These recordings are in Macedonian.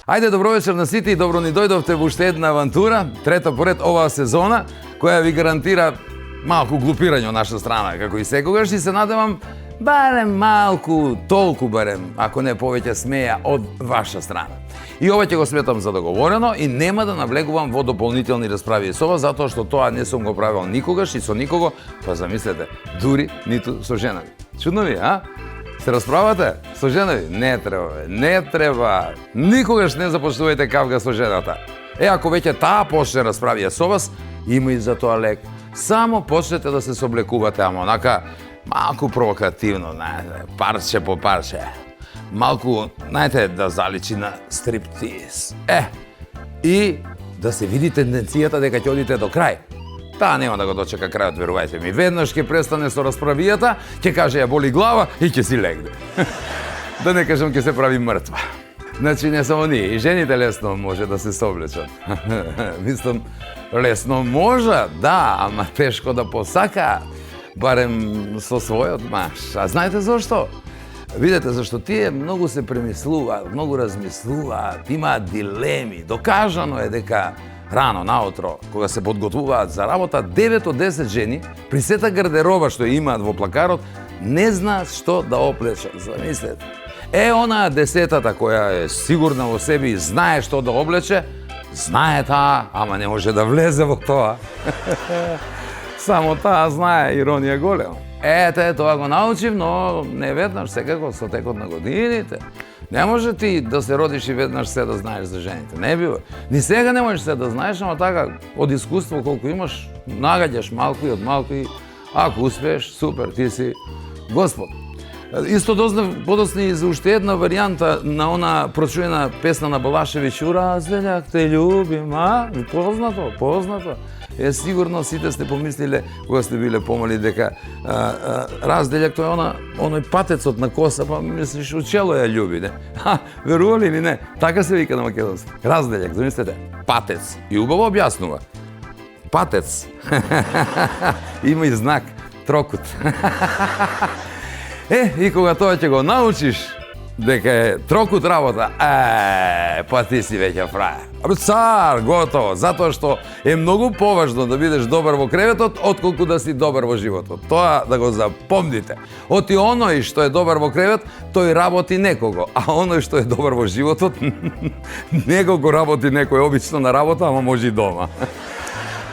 Ајде, добро вечер на сите и добро ни дојдовте во уште една авантура, трета поред оваа сезона, која ви гарантира малку глупирање од наша страна, како и секогаш, и се надевам барем малку, толку барем, ако не повеќе смеја од ваша страна. И ова ќе го сметам за договорено и нема да навлегувам во дополнителни расправи со вас, затоа што тоа не сум го правил никогаш и со никого, па замислете, дури ниту со жена ми. Чудно ви, а? Се расправате со жена ви? Не треба. Никогаш не започнувајте кавга со жената. Ако веќе таа почне расправија со вас, има и за тоа лек. Само почнете да се соблекувате, ама онака малку провокативно, парче по парче. Малку, знаете, да заличи на стриптиз. И да се види тенденцијата дека ќе одите до крај. Таа нема да го дочека крајот, верувајте ми. Веднаш ќе престане со расправијата, ќе каже ја боли глава и ќе си легне. Да не кажам ќе се прави мртва. Значи не само ние, и жените лесно може да се соблечат. Мислам, лесно може, да, ама тешко да посака, барем со својот маж. А знаете зошто? Видете, зашто тие многу се премислуваат, многу размислуваат, имаат дилеми. Докажано е дека рано, наутро, кога се подготвуваат за работа, 9 од 10 жени, при сета гардероба што имаат во плакарот, не знаат што да облечат. Замислете. Онаа 10-та која е сигурна во себе и знае што да облече, знае таа, ама не може да влезе во тоа. Само таа знае, иронија голема. Тоа го научив, но не веднаш, секако со текот на годините. Не може ти да се родиш и веднаш се да знаеш за жените. Не бива. Ни сега не можеш се да знаеш, ама така, од искуство колку имаш, нагаѓаш малку и од малку и ако успееш, супер, ти си Господ. Исто дознав подоцна и за уште една варијанта на она прочуена песна на Балашевиќ, "Разделјак те љубим", познато. Сигурно сите сте помислиле кога сте биле помали дека разделјак тоа е оној патецот на коса, па мислиш учело ја љуби, не? Верували или не? Така се вика на македонски. Разделјак, замислете, патец. И убаво објаснува. Патец. Има и знак, трокут. И кога тоа ќе го научиш, дека е трокут работа, па ти си веќе фраер. Цар, готово, затоа што е многу поважно да бидеш добар во креветот, отколку да си добар во животот. Тоа да го запомните. Оти оној што е добар во кревет, тој работи некого, а оној што е добар во животот, некого работи некој обично на работа, ама може и дома.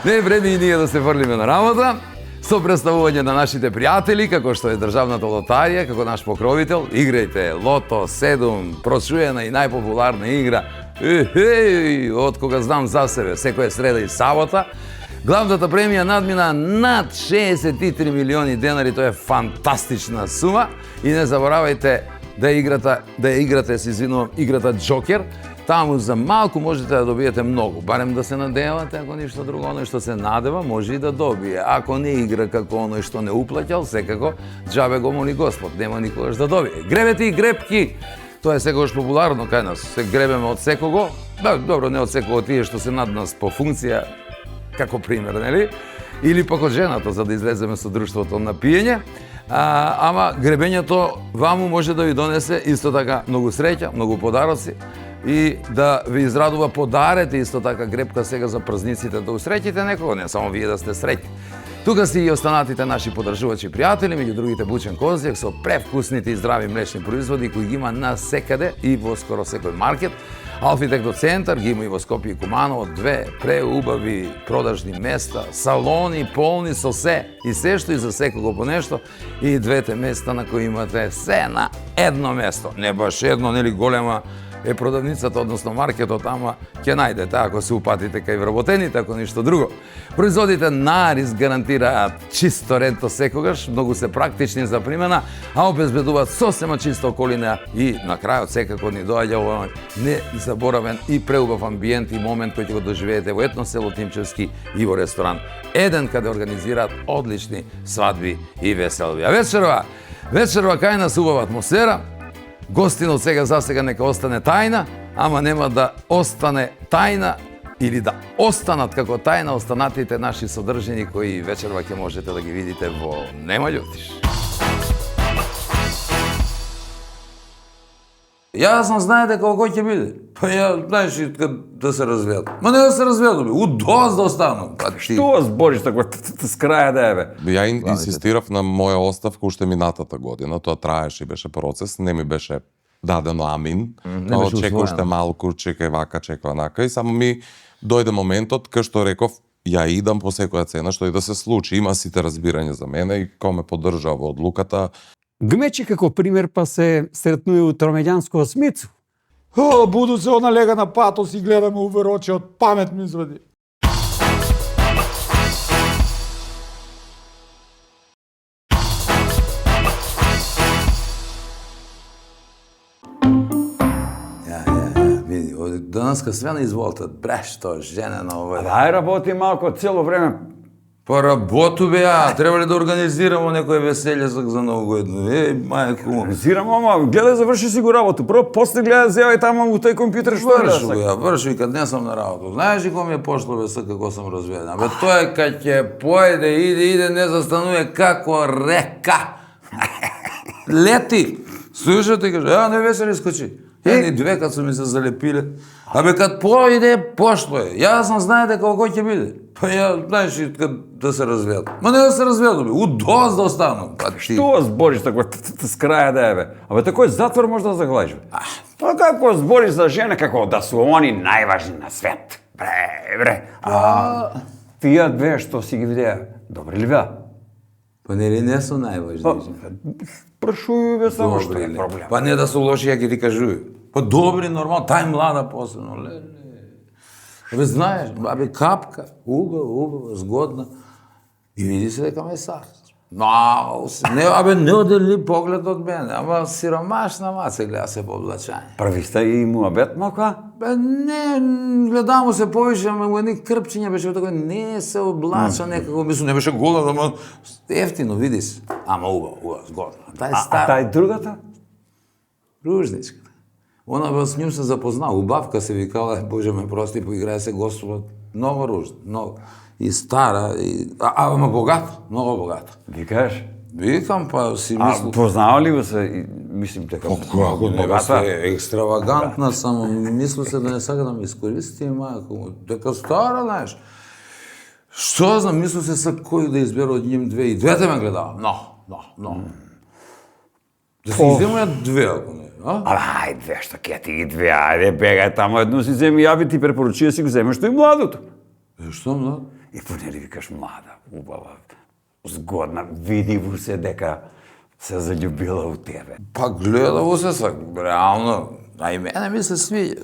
Не е време и ние да се фрлиме на работа, со представување на нашите пријатели, како што е Државната лотарија, како наш покровител. Играјте Лото 7, прочуена и најпопуларна игра. Од кога знам за себе, секоја среда и сабота. Главната премија надмина над 63 милиони денари, тоа е фантастична сума. И не заборавајте да играте, се извинувам, играта Джокер. Таму за малку можете да добиете многу, барем да се надевате, ако ништо друго, оној што се надева може и да добие. Ако не игра како оној што не уплаќал, секако џабе го моли Господ, нема никогаш да добие. Гребете и гребки, тоа е секогаш популарно кај нас, се гребеме од секого, добро, не од секого, тие што се над нас по функција, како пример, нели? Или пак од жената, за да излеземе со друштвото на пиење. Ама гребењето ваму може да ви донесе исто така многу среќа, многу подароци и да ви израдува подарете исто така гребка сега за празниците, да усреќите некого, не само вие да сте среќни. Тука си и останатите наши подржувачи пријатели, меѓу другите Бучен Козјак со превкусните и здрави млечни производи кои ги има насекаде и во скоро секој маркет. Алфи Техно Центар ги има и во Скопје и Куманово, две преубави продажни места, салони полни со се и се што и за секого по нешто и двете места на кои имате се на едно место. Не баш едно, нели голема е продавницата, односно маркетот, ама ќе најдете ако се упатите кај вработените, ако ништо друго. Производите Нарис гарантираат чисто ренто секогаш, многу се практични за примена, а обезбедуваат сосема чиста околина и на крајот секако ни доаѓа овој незаборавен и преубав амбиент и момент кој ќе го доживеете во етно село Тимчевски и во ресторан Еден, каде организираат одлични свадби и веселби. А вечерва кај нас убава атмосфера. Гостинот сега за сега нека остане тајна, ама нема да остане тајна или да останат како тајна останатите наши содржини кои вечерва ќе можете да ги видите во Нема љутиш. Јас сам знаете како ќе биде. Па ја, знаеш, да се разведам. Ма не да се разведам, удоз да останам. Што збориш тако с краја да е бе? Ја инсистирав на моја оставка уште минатата година, тоа траеше и беше процес, не ми беше дадено амин. Тоа чека уште малку, чекај вака, чека онака и само ми дојде моментот кај што реков ја идам по секоја цена што и да се случи. Има сите разбирање за мене и кој ме поддржа во одлуката. Гмечи како пример па се сретнуе у Тромеѓанско осмицу. Буду се она лега на патос и гледаме у вероче, од памет ми извади. Види, данаска свена изволта, брешто, женено, овој. Дај работи малку цело време. Па работу бе, треба ли да организирamo некој веселје за ново година? Мајко му. Организирам, ама гледај заврши си го работу. Прво после гледај зејај таму у тој компјутер што Вршу го ја, вршу и кад не сам на работа. Знаеш ли кој ми е пошло бе како сам разведен? Абе тоа е кад ќе појде, иде, не застанува како река. Лети. Слушате и каже, не весели скочи. Едни две кад су ми се залепиле. Абе кад појде, пошло е. Јас сам знаете како ќе биде. Па ја, знаеш, да се разведам. Ма не да се разведам, удоз да останам. Што збориш тако с краја да е бе? Абе такој затвор може да заглажи. Па како збориш за жена како да су они најважни на свет. Бре. Тие две што си ги видеа, добри ли беа? Па нели не су најважни? Прашују бе само што е проблем. Па не да су лоши, ја ќе ти кажуј. Па добри, нормално, тај млада посебно. Абе знаеш, абе капка, убава, згодна. И види се дека ме сакаш. Не одели поглед од мене, ама сиромашна маца гледа се по облачање. Прави сте и муабет малку? Бе не, гледамо се повише, ама у едни крпчиња беше тако, не се облача некако, мислам, не беше голем, ама ефтино, види се. Ама убава, згодна. А тај другата? Ружничка. Она с ним се запознал, убавка се викала, Боже ме прости, поиграе се Господ, много ружна, много. И стара, ама богата, много богата. Викаш? Викам, па си мислам... Познава ли го се, мислим дека... Како не бе се екстравагантна, само мисло се да не сака да ме искористи, мајко, дека стара, знаеш. Што знам, мисло се са кој да избере од ним две, и двете ме гледава, но. Да се иземаја две, ако не. Ај, две, што ќе ти ги две, ајде бегај тамо едно си земи, ја би ти препоручија си го земеш тој младото. Што млад? И понели викаш млада, убава, згодна, види во се дека се заљубила у тебе. Па гледаво се сак, реално, а и мене ми се свиѓа.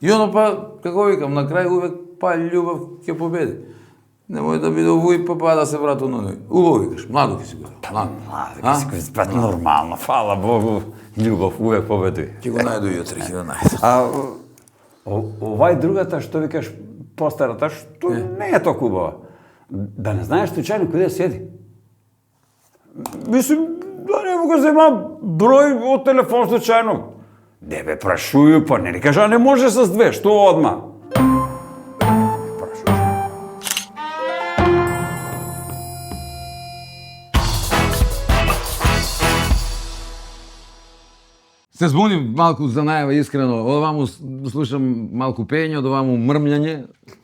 И оно па, како викам, на крај увек па љубов ќе победи. Немој да биде овој па да се врати на ној. Убаво викаш, младо ќе си го. Младо ќе си го, па нормално, фала Богу, љубов увек победува. Ќе го најду јутре, ќе го најду. А овај другата што викаш постарата, што не е толку убава. Да не знаеш случајно каде седи. Мислим, да не го зема број од телефон случајно. Не бе прашују, па не кажа, не може с две, што одма? Се збунив малку за најава искрено. Од оваму слушам малку пење, од оваму мрмљање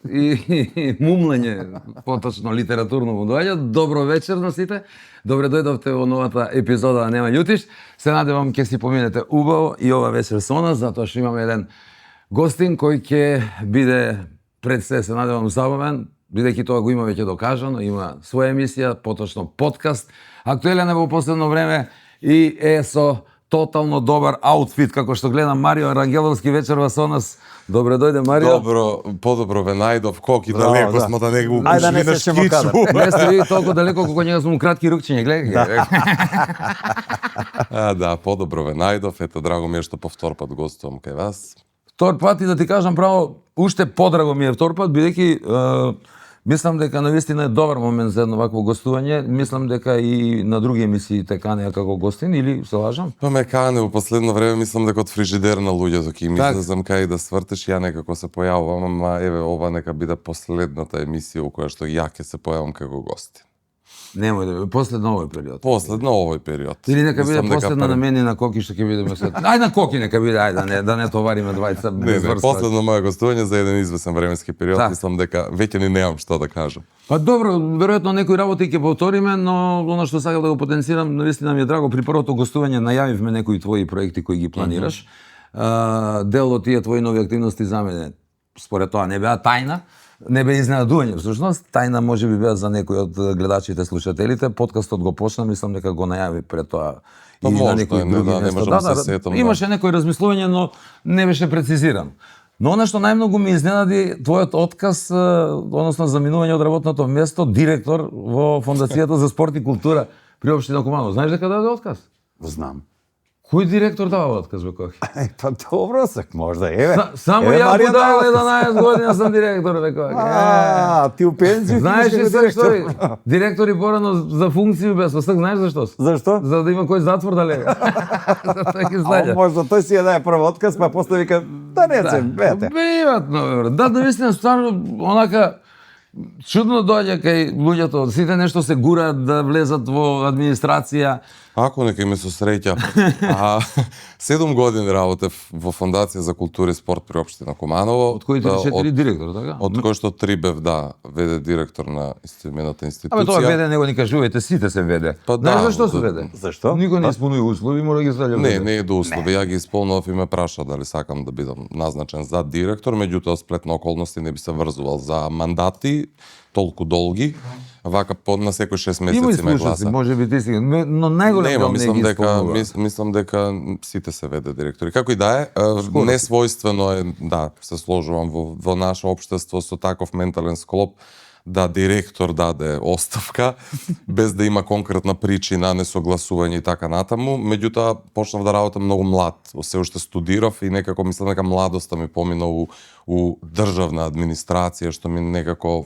и мумлење, поточно литературно му доаѓа. Добро вечер на сите. Добре дојдовте во новата епизода на Нема љутиш. Се надевам ќе си поминете убаво и ова вечер со нас, затоа што имаме еден гостин кој ќе биде пред се надевам забавен, бидејќи тоа го има веќе докажано, има своја емисија, поточно подкаст, актуелен е во последно време и е со тотално добар аутфит, како што гледам Марио Рангеловски вечерва со нас. Добре дојде, Марио. Подобро ве најдов, колку далеко смо да не го Ајде да не ушли на сечемо кадар. шкицу. Не сте ви толку далеко како njega сум кратки рукчиња, гледај. Да, подобро ве најдов, ето драго ми е што повтор пат гостувам кај вас. Втор пат и да ти кажам право, уште подраго ми е втор пат, бидејќи Мислам дека навистина е добар момент за едно вакво гостување. Мислам дека и на други емисии те канеа како гостин, или се лажам? Па ме кане во последно време, мислам дека од фрижидер на луѓето ќе ми Так. знам кај да свртеш, ја некако се појавувам, ама еве ова нека биде последната емисија во која што ја ќе се појавам како гостин. Немој да последно овој период. Последно овој период. Или нека биде Мислам дека последна на мене и на Коки што ќе бидеме след. Ај на Коки нека биде, ај да не товариме двајца Не, без не, врска. последно моје гостување за еден извесен временски период, Да. мислам дека веќе ни немам што да кажам. Па добро, веројатно некои работи ќе повториме, но она што сакам да го потенцирам, навистина ми е драго, при првото гостување најавивме некои твои проекти кои ги планираш. Дел од тие твои нови активности за мене, според тоа, не беа тајна, не беа изненадување, всушност, тајна може би беа за некои од гледачите, слушателите. Подкастот го почна, мислам дека го најави пред тоа Па и на можда некои е, не, други да, не нешта. можам да се сетам, да. Имаше некои размислување, но не беше прецизирано. Но она што најмногу ми изненади твојот отказ, односно заминување од работното место, директор во Фондацијата за спорт и култура при општина Куманово. Знаеш дека даде отказ? Знам. Кој директор дава отказ бе Кохи? Па добро сак, можда, еве. Само Еве, ја Марија му дал дава 11 година сам директор бе Кохи. ти у пензија. Знаеш ти ли си се што директор. директори порано за функцiju без осак, знаеш зашто? Зашто? За да има кој затвор да лега. Затоа ги А знаја. можда тој си ја даде прв отказ, па после вика, да не се, бете. Приватно, бе. Да, навистина, стварно, онака, чудно доаѓа кај луѓето, сите нешто се гураат да влезат во администрација. Ако нека ми се среќа. 7 години работев во Фондација за култура и спорт при општина Куманово. Од кои 4 директор, така? Од кој што 3 бев, да, веде директор на имената институција. Абе тоа веде него ни кажувајте, сите се веде. Па Знаеш да, зашто се да. веде? Зашто? Никој не исполнува услови, мора да ги стави Не, веде. не е до услови. Ја ги исполнував и ме праша дали сакам да бидам назначен за директор, меѓутоа сплет на околности не би се врзувал за мандати толку долги. Вака на секој 6 Има месеци ме слушаци, гласа. може би ти си, но најголем Нема, дел не мислам ги дека исполнува. мислам дека сите се веде директори. Како и да е, несвојствено е, да, се сложувам во наше општество со таков ментален склоп да директор даде оставка без да има конкретна причина, несогласување и така натаму. Меѓутоа почнав да работам многу млад, се уште студирав и некако мислам дека младоста ми помина у државна администрација, што ми некако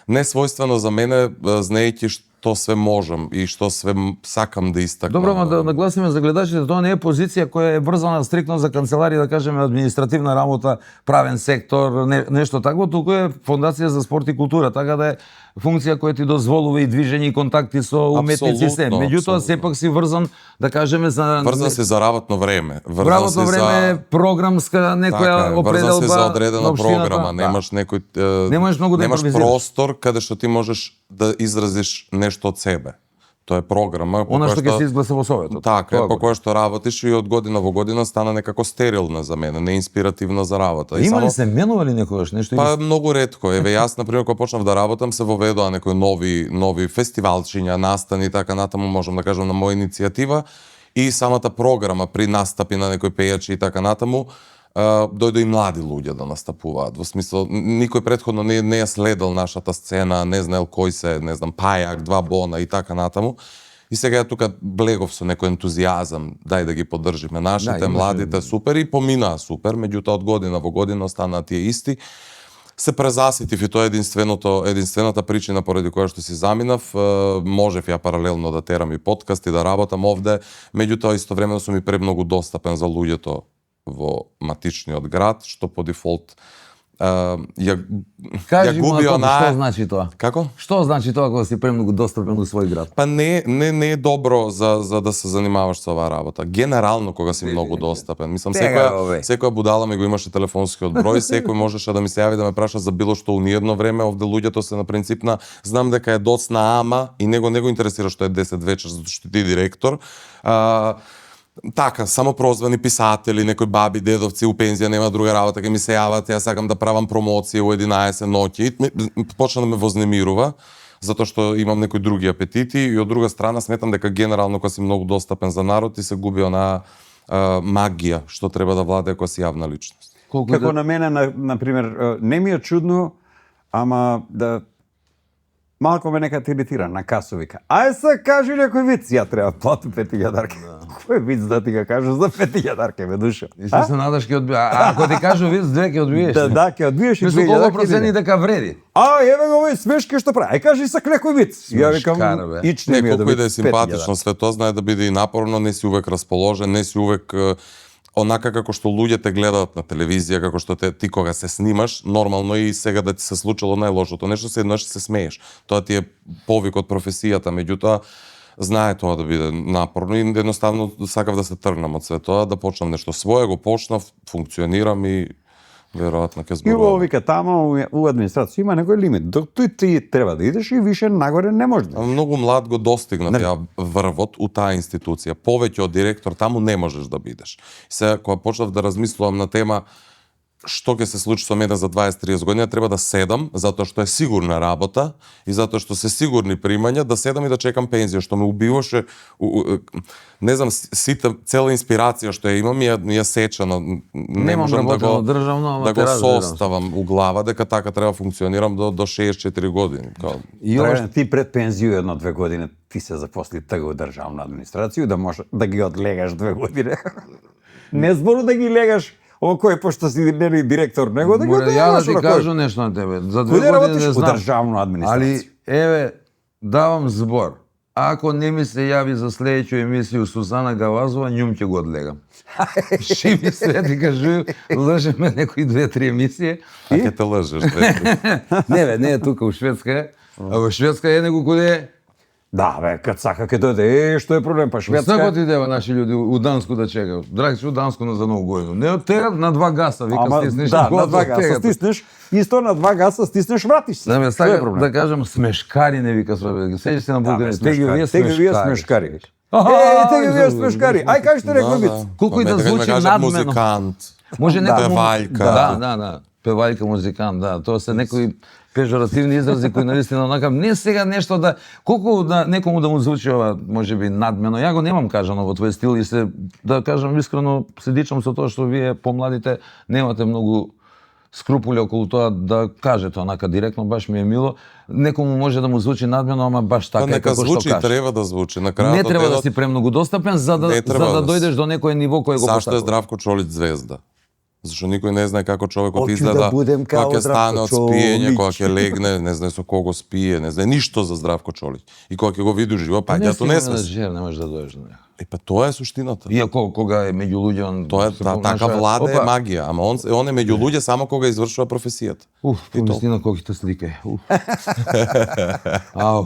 несвојствено за мене, знаејќи што све можам и што све сакам да истакнам. Добро, ма да нагласиме за гледачите, тоа не е позиција која е врзана стрикно за канцеларија, да кажеме административна работа, правен сектор, нешто такво, туку е Фондација за спорт и култура, така да е функција која ти дозволува и движење и контакти со уметници и се. Апсолутно, Меѓутоа апсолутно. сепак си врзан, да кажеме за Врзан се за работно време. работно време, програмска некоја врзан се за определба одредена на општината. програма, немаш некој Немаш многу да немаш импровизираш. простор каде што ти можеш да изразиш нешто од себе. Тоа е програма по Она која што ќе се изгласа во советот. Така, Тоа по го. која што работиш и од година во година стана некако стерилна за мене, неинспиративна за работа. И Има ли само- се менували некогаш нешто? Па многу ретко. Еве јас на пример кога почнав да работам се воведоа некои нови фестивалчиња, настани и така натаму, можам да кажам на моја иницијатива и самата програма при настапи на некои пејачи и така натаму дојде и млади луѓе да настапуваат. Во смисла никој претходно не ја следел нашата сцена, не знаел кој се, не знам, Пајак, Два Бона и така натаму. И сега ја тука блегов со некој ентузијазам, дај да ги поддржиме нашите, Да, имаше- младите, супер и поминаа супер, меѓутоа од година во година останаа тие исти. Се презаситив и тоа е единствената причина поради која што си заминав. Можев ја паралелно да терам и подкаст и да работам овде, меѓутоа истовремено сум и премногу достапен за луѓето во матичниот град, што по дефолт ја Кажи му губи на тоа, што онаа... значи тоа? Како? Што значи тоа кога си премногу достапен у свој град? Па не е добро за да се занимаваш со оваа работа. Генерално кога си многу достапен. Мислам секоја будала ми го имаше телефонскиот број, секој можеше да ми се јави да ме праша за било што у ниедно време. Овде луѓето се на принцип на знам дека е доцна ама и него интересира што е 10 вечер затоа што ти директор. Така, само прозвани писатели, некои баби, дедовци у пензија, нема друга работа, ќе ми се јават, ја сакам да правам промоција у 11 ноќи. Почна да ме вознемирува, затоа што имам некои други апетити и од друга страна сметам дека генерално кога си многу достапен за народ и се губи онаа магија што треба да владее кога си јавна личност. Како на мене, на пример, не ми е чудно, ама да Малко ме нека те иритира на касо вика. Ај се кажи некој виц, ја треба платам 5000 Кој виц да ти го кажу за 5000 ме душа? И се надаш ќе одбиеш. Ако ти кажу виц, две ќе одбиеш. Да, ќе одбиеш и 2000. Мислам колку проценти дека вреди. Еве го овој смешки што прави. Ај кажи сак некој виц. Ја викам, Смешкар, бе. ич не ми е да Неколку и да е виц, симпатично, све тоа знае да биде и напорно, не си увек расположен, не си увек онака како што луѓето гледаат на телевизија, како што ти кога се снимаш, нормално и сега да ти се случило најлошото нешто, седнаш се смееш. Тоа ти е повик од професијата, меѓутоа знае тоа да биде напорно и едноставно сакав да се тргнам од све тоа, да почнам нешто свое, го почнав, функционирам и веројатно ќе И зборувам. вика тамо у администрација има некој лимит. Док ти треба да идеш и више нагоре не можеш. Многу млад го достигнав ја врвот у таа институција. Повеќе од директор таму не можеш да бидеш. Сега кога почнав да размислувам на тема што ќе се случи со мене за 20-30 години, треба да седам, затоа што е сигурна работа и затоа што се сигурни примања, да седам и да чекам пензија, што ме убиваше, не знам, цела инспирација што ја имам, ја сеча, но не Немам можам работено државно, ама да те го разбирам. составам у глава дека така треба да функционирам до 64 години. И Драган, ти пред пензија 1-2 години ти се запосли тага у државна администрација да можеш да ги одлегаш 2 години. Не збору да ги легаш кој пошто си нели директор, него да ги Море, ја да одлегаш ти на кажу нешто на тебе. За 2 Кој да години работиш не у знам. државна администрација? Али, еве, давам збор. Ако не ми се јави за следеќу емисију Сузана Гавазова, њум ќе го одлегам. Шиви се, ти кажу, лжеме некои 2-3 емисии. А ќе те лжеш, Не бе, не е тука, у Шведска е. А во Шведска е него куде е. Да, бе, кад сака ќе дојде, што е проблем, па Шведска. Сакот идева наши луѓе у Данску да чекаат. Драгче, у Данску за ново година. Не оттегат на 2 гаса, вика Ама, стиснеш. да, и на го 2 гаса оттегат. стиснеш, исто на 2 гаса стиснеш, вратиш се. Да ме Што е сака проблем? да кажам смешкари не вика све. Сеќаш се на Бугарија. Теги вие смешкари. Теги вие смешкари. Ај кажете некој виц. Колку и да звучи надмено. Музикант. Може некој Певајка. Да. Певајка, музикант, да. Тоа се некои пежоративни изрази кои навистина онака не сега нешто да колку да некому да му звучи ова можеби надмено. Ја го немам кажано во твој стил и се да кажам искрено се дичам со тоа што вие помладите немате многу скрупули околу тоа да кажете онака директно, баш ми е мило. Некому може да му звучи надмено, ама баш така Нека како што звучи, кажеш. треба да звучи. На крајот Не треба да си премногу достапен за да Не треба да дојдеш до некој ниво кој го Зашто е постапува. Здравко Чолич звезда? Зашто никој не знае како човекот Hoću изгледа da budem kao кога ќе стане од Zdravko спиење, Čolić. кога ќе легне, не знае со кого спие, не знае ништо за Здравко Чолич. И кога ќе го види уживо, па јато не сме. Жер, не можеш да дојдеш до него. Па тоа е суштината. Иако кога е меѓу луѓе он Тоа е се така понаша- влада е Опа, магија, ама он е меѓу луѓе само кога извршува професијата. Помислина колките слика. Ау.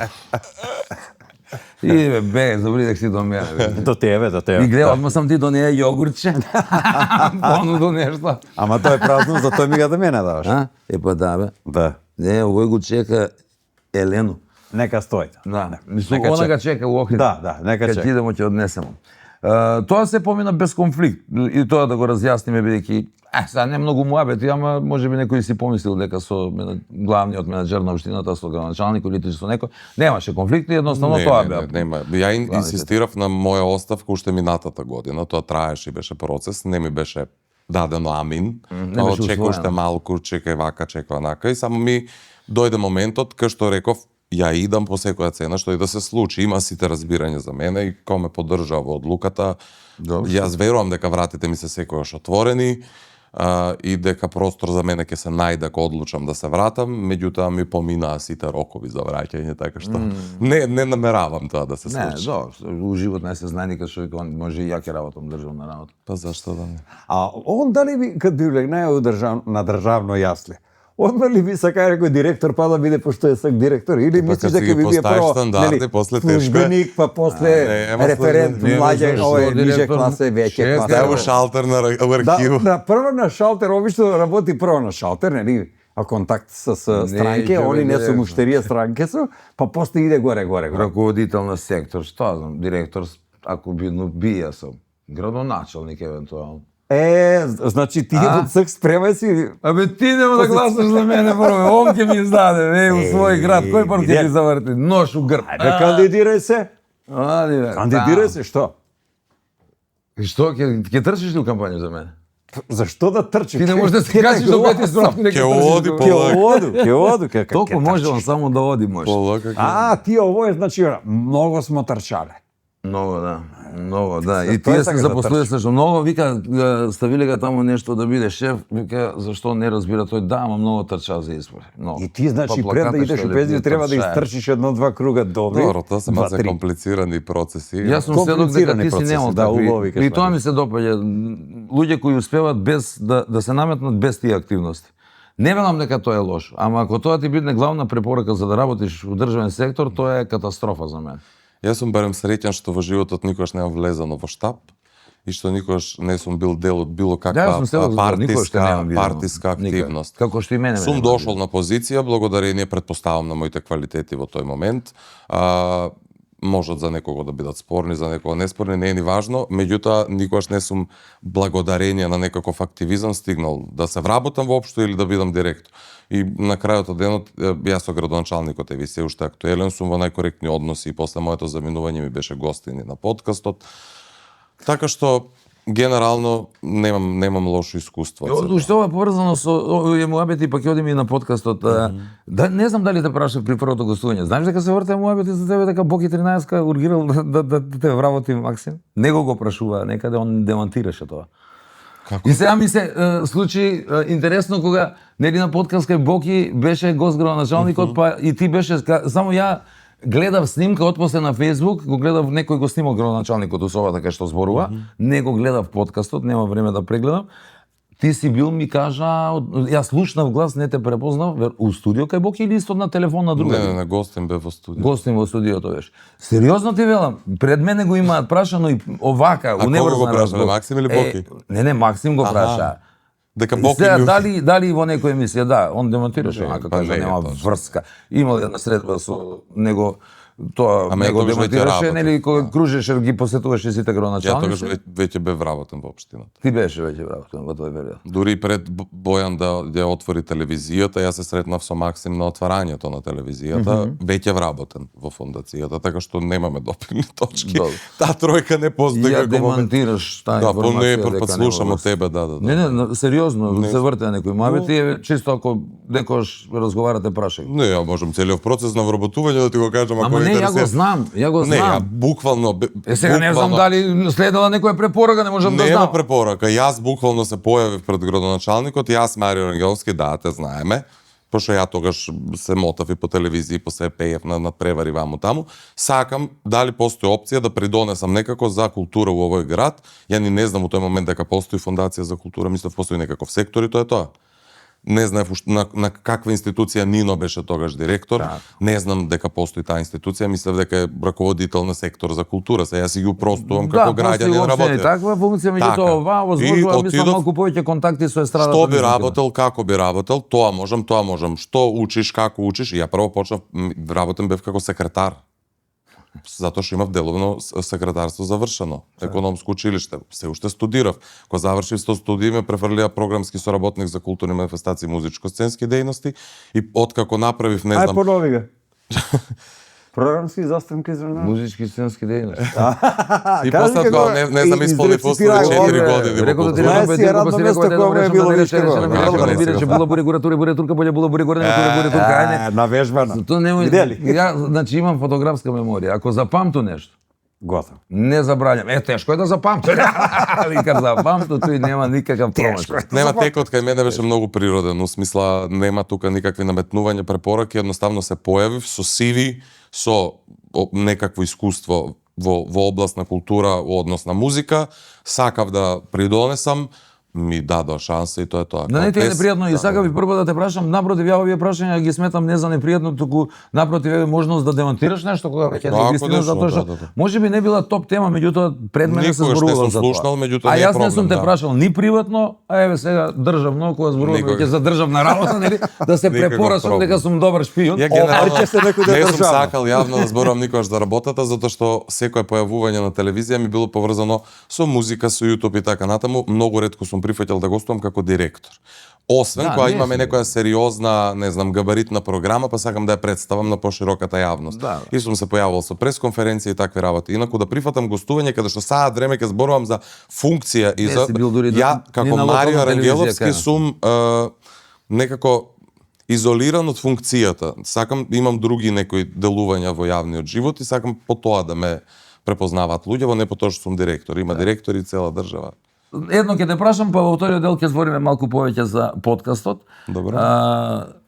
И бе, забридех си до мене. Бе. До тебе, до И тебе. гледа, одма сам ти донеја јогурче. Понудо нешто. Ама тоа е празно, за тоа ми ga да мене даваш. А? Па да, бе. Да. Не, овој го чека Елену. Нека стои. Да, мислам, Нека она чека. га чека у Охрид. Да, нека Кај чека. идемо ќе однесемо. Тоа се помина без конфликт и тоа да го разјасниме бидејќи сега не многу муабети, ама можеби некој си помислил дека со главниот менаџер на општината, со градоначалникот или со некој немаше конфликти, едноставно тоа беа. Нема. Ја инсистирав на моја оставка уште минатата година, тоа траеше и беше процес, не ми беше дадено амин. не беше Чека уште усвоено. малку, чекај вака, чека онака и само ми дојде моментот кај што реков ја идам по секоја цена што и да се случи. Има сите разбирање за мене и кој ме поддржа во одлуката. Јас верувам дека вратите ми се секојаш отворени и дека простор за мене ќе се најде ако одлучам да се вратам, меѓутоа ми поминаа сите рокови за враќање, така што не намеравам тоа да се Не, случи. у живот не се знае никад што он може и ја ќе работам државна работа. Па зашто да не? А он дали би, кад би влегнае на државно јасле, одма ли би сака некој директор па да биде пошто е сак директор или Па мислиш кад си дека ги би бие поставиш прво стандарди, после тешко е. службеник, па после ема референт, службеник. млаѓе, Нема овој зашто ниже директор, класе, веќе шест класе. Да, Ево, во шалтер на Да, архив. прво на шалтер, обично работи прво на шалтер, нели? А контакт с странке, ќе они не биде со муштерија странке су, па после иде горе. Раководител на сектор, што знам, директор, ако бидно бија сум. Градоначалник евентуално. Значи ти од сак спремај си. Абе ти нема да гласаш за мене прво, он ќе ми издаде, у свој град, кој пар ќе ти заврти? Нош у грб. Ајде кандидирај се. Ади бе. Кандидирај се, што? И што ќе трчиш ли у кампања за мене? Зашто да трчи? Ти не можеш да се кажеш до Пети Здравко нека Ќе оди Ќе оду, Толку може он само да оди може. полака. Ти ово е значи многу смо трчале. Многу, да. И Тоа тие сака се да запослуе сашто многу, вика, ставиле га таму нешто да биде шеф, вика, зашто не разбира тој, да, ама многу трча за избори. Многу. И ти значи Па пред да плаката идеш што у пензија лепи треба да трчаја. истрчиш едно-два круга добри. Добро, тоа се маса 2-3. комплицирани процеси. Јас сум сведок дека ти си процеси, немал да, убаво такви. викаш, И тоа Марио. ми се допаѓа. Луѓе кои успеваат без да се наметнат без тие активности. Не велам дека тоа е лошо, ама ако тоа ти биде главна препорака за да работиш во државен сектор, тоа е катастрофа за мене. Јас сум барем среќен што во животот никогаш не влезано во штаб и што никогаш не сум бил дел од било Да, јас каква сум сведок за тоа, никош што немам видено. партиска активност. Никад. Како што и мене. Сум нема дошол видено. на позиција благодарение претпоставам на моите квалитети во тој момент. Можат за некого да бидат спорни, за некого неспорни, не е ни важно, меѓутоа никогаш не сум благодарение на некаков активизам стигнал да се вработам воопшто или да бидам директор. И на крајот од денот јас со градоначалникот еви се уште актуелен сум во најкоректни односи и после моето заминување ми беше гостин на подкастот. Така што генерално немам лошо искуство. Уште ова е поврзано со овие муабети, па ќе одиме и на подкастот. Да, не знам дали те прашав при првото гостување. Знаеш дека се вртеа муабети за тебе дека Боки 13 ургирал да те вработи Максим? Него го прашува, некаде он демантираше тоа. Како? И сега ми се случи интересно кога нели на подкаст кај Боки беше гост градоначалникот, па и ти беше само ја гледав снимка отпосле на Facebook, го гледав некој го снимал градоначалникот у собата кај што зборува, не го гледав подкастот, нема време да прегледам. Ти си бил, ми кажа, јас слушнав глас, не те препознав, у студио кај Боки или исто на телефон на друга? Не, гостин бе во студио. Гостин во студиото беше. Сериозно ти велам, пред мене го имаат прашано и овака, А у кого го неврзна прашале, Максим или Боки? Не, Максим го праша. Дека Боки Сега, ми... дали во некоја емисија, да, он демонтираше, онака па кажа, не е нема точно. врска. Имал една средба со него, тоа Ама ја него тогаш веќе демонтираше, работев. нели, кога кружеше, ги посетуваше сите Ја градоначалници. тогаш веќе бе вработен во општината. Ти беше веќе вработен во тој период. Дури и пред Бојан да ја отвори телевизијата, јас се сретнав со Максим на отварањето на телевизијата, веќе вработен во фондацијата, така што немаме допирни точки. Добро. Таа тројка не постои Ја како момент. демонтираш таа Да, по не информација дека слушам нема од тебе, да. Не, сериозно, се вртеа некои муабети, чисто ако некош разговарате прашај. Не, ја можам целиот процес на вработување да ти го кажам, ако Ама не, ја го знам, ја го Не, ја знам. буквално Сега не знам буквално- дали следела некоја препорака, не можам да Нема знам. препорака. Јас буквално се појавив пред градоначалникот, јас Марио Рангелски, да, те знаеме, пошто ја тогаш се мотав и по телевизија, по се пеев на превари ваму таму. Сакам дали постои опција да придонесам некако за култура у овој град. Ја ни не знам у тој момент дека постои фондација за култура, мислев постои некаков сектор и тоа е тоа. Не знаев на каква институција Нино беше тогаш директор. Да. Не знам дека постои таа институција, мислев дека е раководител на сектор за култура. Се јас си ги упростувам како граѓанин работи. Таква функција, меѓутоа Така. ова И возможува мислам отидов- малку повеќе контакти со естрадата. Што би мислам, работел, како би работел, тоа можам. Што учиш, како учиш? И ја прво почнав, работен бев како секретар. Затоа што имав деловно секретарство завршено, економско училиште. Се уште студирав. Кога завршив со студии ме префрлија програмски соработник за културни манифестации и музичко-сценски дејности и откако направив, не Ај знам, понови га. Програмски заставки за нас. Музички сценски дејности. и после тоа не знам исполни после 4 години. Рекол да ти во рекол, Знаеш си, радно место кое му е било виште бидеше була буре гуратури, буре турка, боле була буре горе, буре турка, ајде. Навежбана. Тоа немој. Видели? Ја значи имам фотографска меморија. Ако запамту нешто, Готово. не забрањам. Тешко е да запамту. Викам запамту, тој нема никакав промашај. Нема текот кај мене беше многу природен, у смисла нема тука никакви наметнувања, препораки, едноставно се појавив со CV, со некакво искуство во област на култура, во однос на музика, сакав да придонесам, ми дадоа шанса и тоа е тоа. Да не ти е Без- непријатно и сакав и прво да те прашам, напротив, ја овие прашања ги сметам не за непријатно, туку напротив е можност да демонтираш нешто кога веќе Да, не ги стигнеш, конечно, затоа што да. можеби не била топ тема, меѓутоа пред мене се Никогаш не зборувало сум за тоа. слушнал, меѓутоа А не е јас не сум проблем, те да. прашал ни приватно, а еве сега државно, кога зборуваме Никогаш. веќе за државна работа, нели, да се Никаков препорачам проблем. дека сум добар шпион. Ја генерално Оварќе се некој да не сум државно. сакал јавно да зборувам никогаш за работата, затоа што секое појавување на телевизија ми било поврзано со музика, со YouTube и така натаму. Многу ретко сум сум прифаќал да гостувам како директор. Освен кога имаме некоја сериозна, не знам, габаритна програма, па сакам да ја представам на пошироката јавност. Да. И сум се појавувал со пресконференции и такви работи. Инаку да прифатам гостување каде што саат време ќе зборувам за функција и за ја како Марио Рангеловски сум некако изолиран од функцијата. Сакам имам други некои делувања во јавниот живот и сакам по тоа да ме препознаваат луѓе, не по тоа што сум директор. Има директори цела држава. Едно ќе те прашам, па во вториот дел ќе збориме малку повеќе за подкастот. Добро.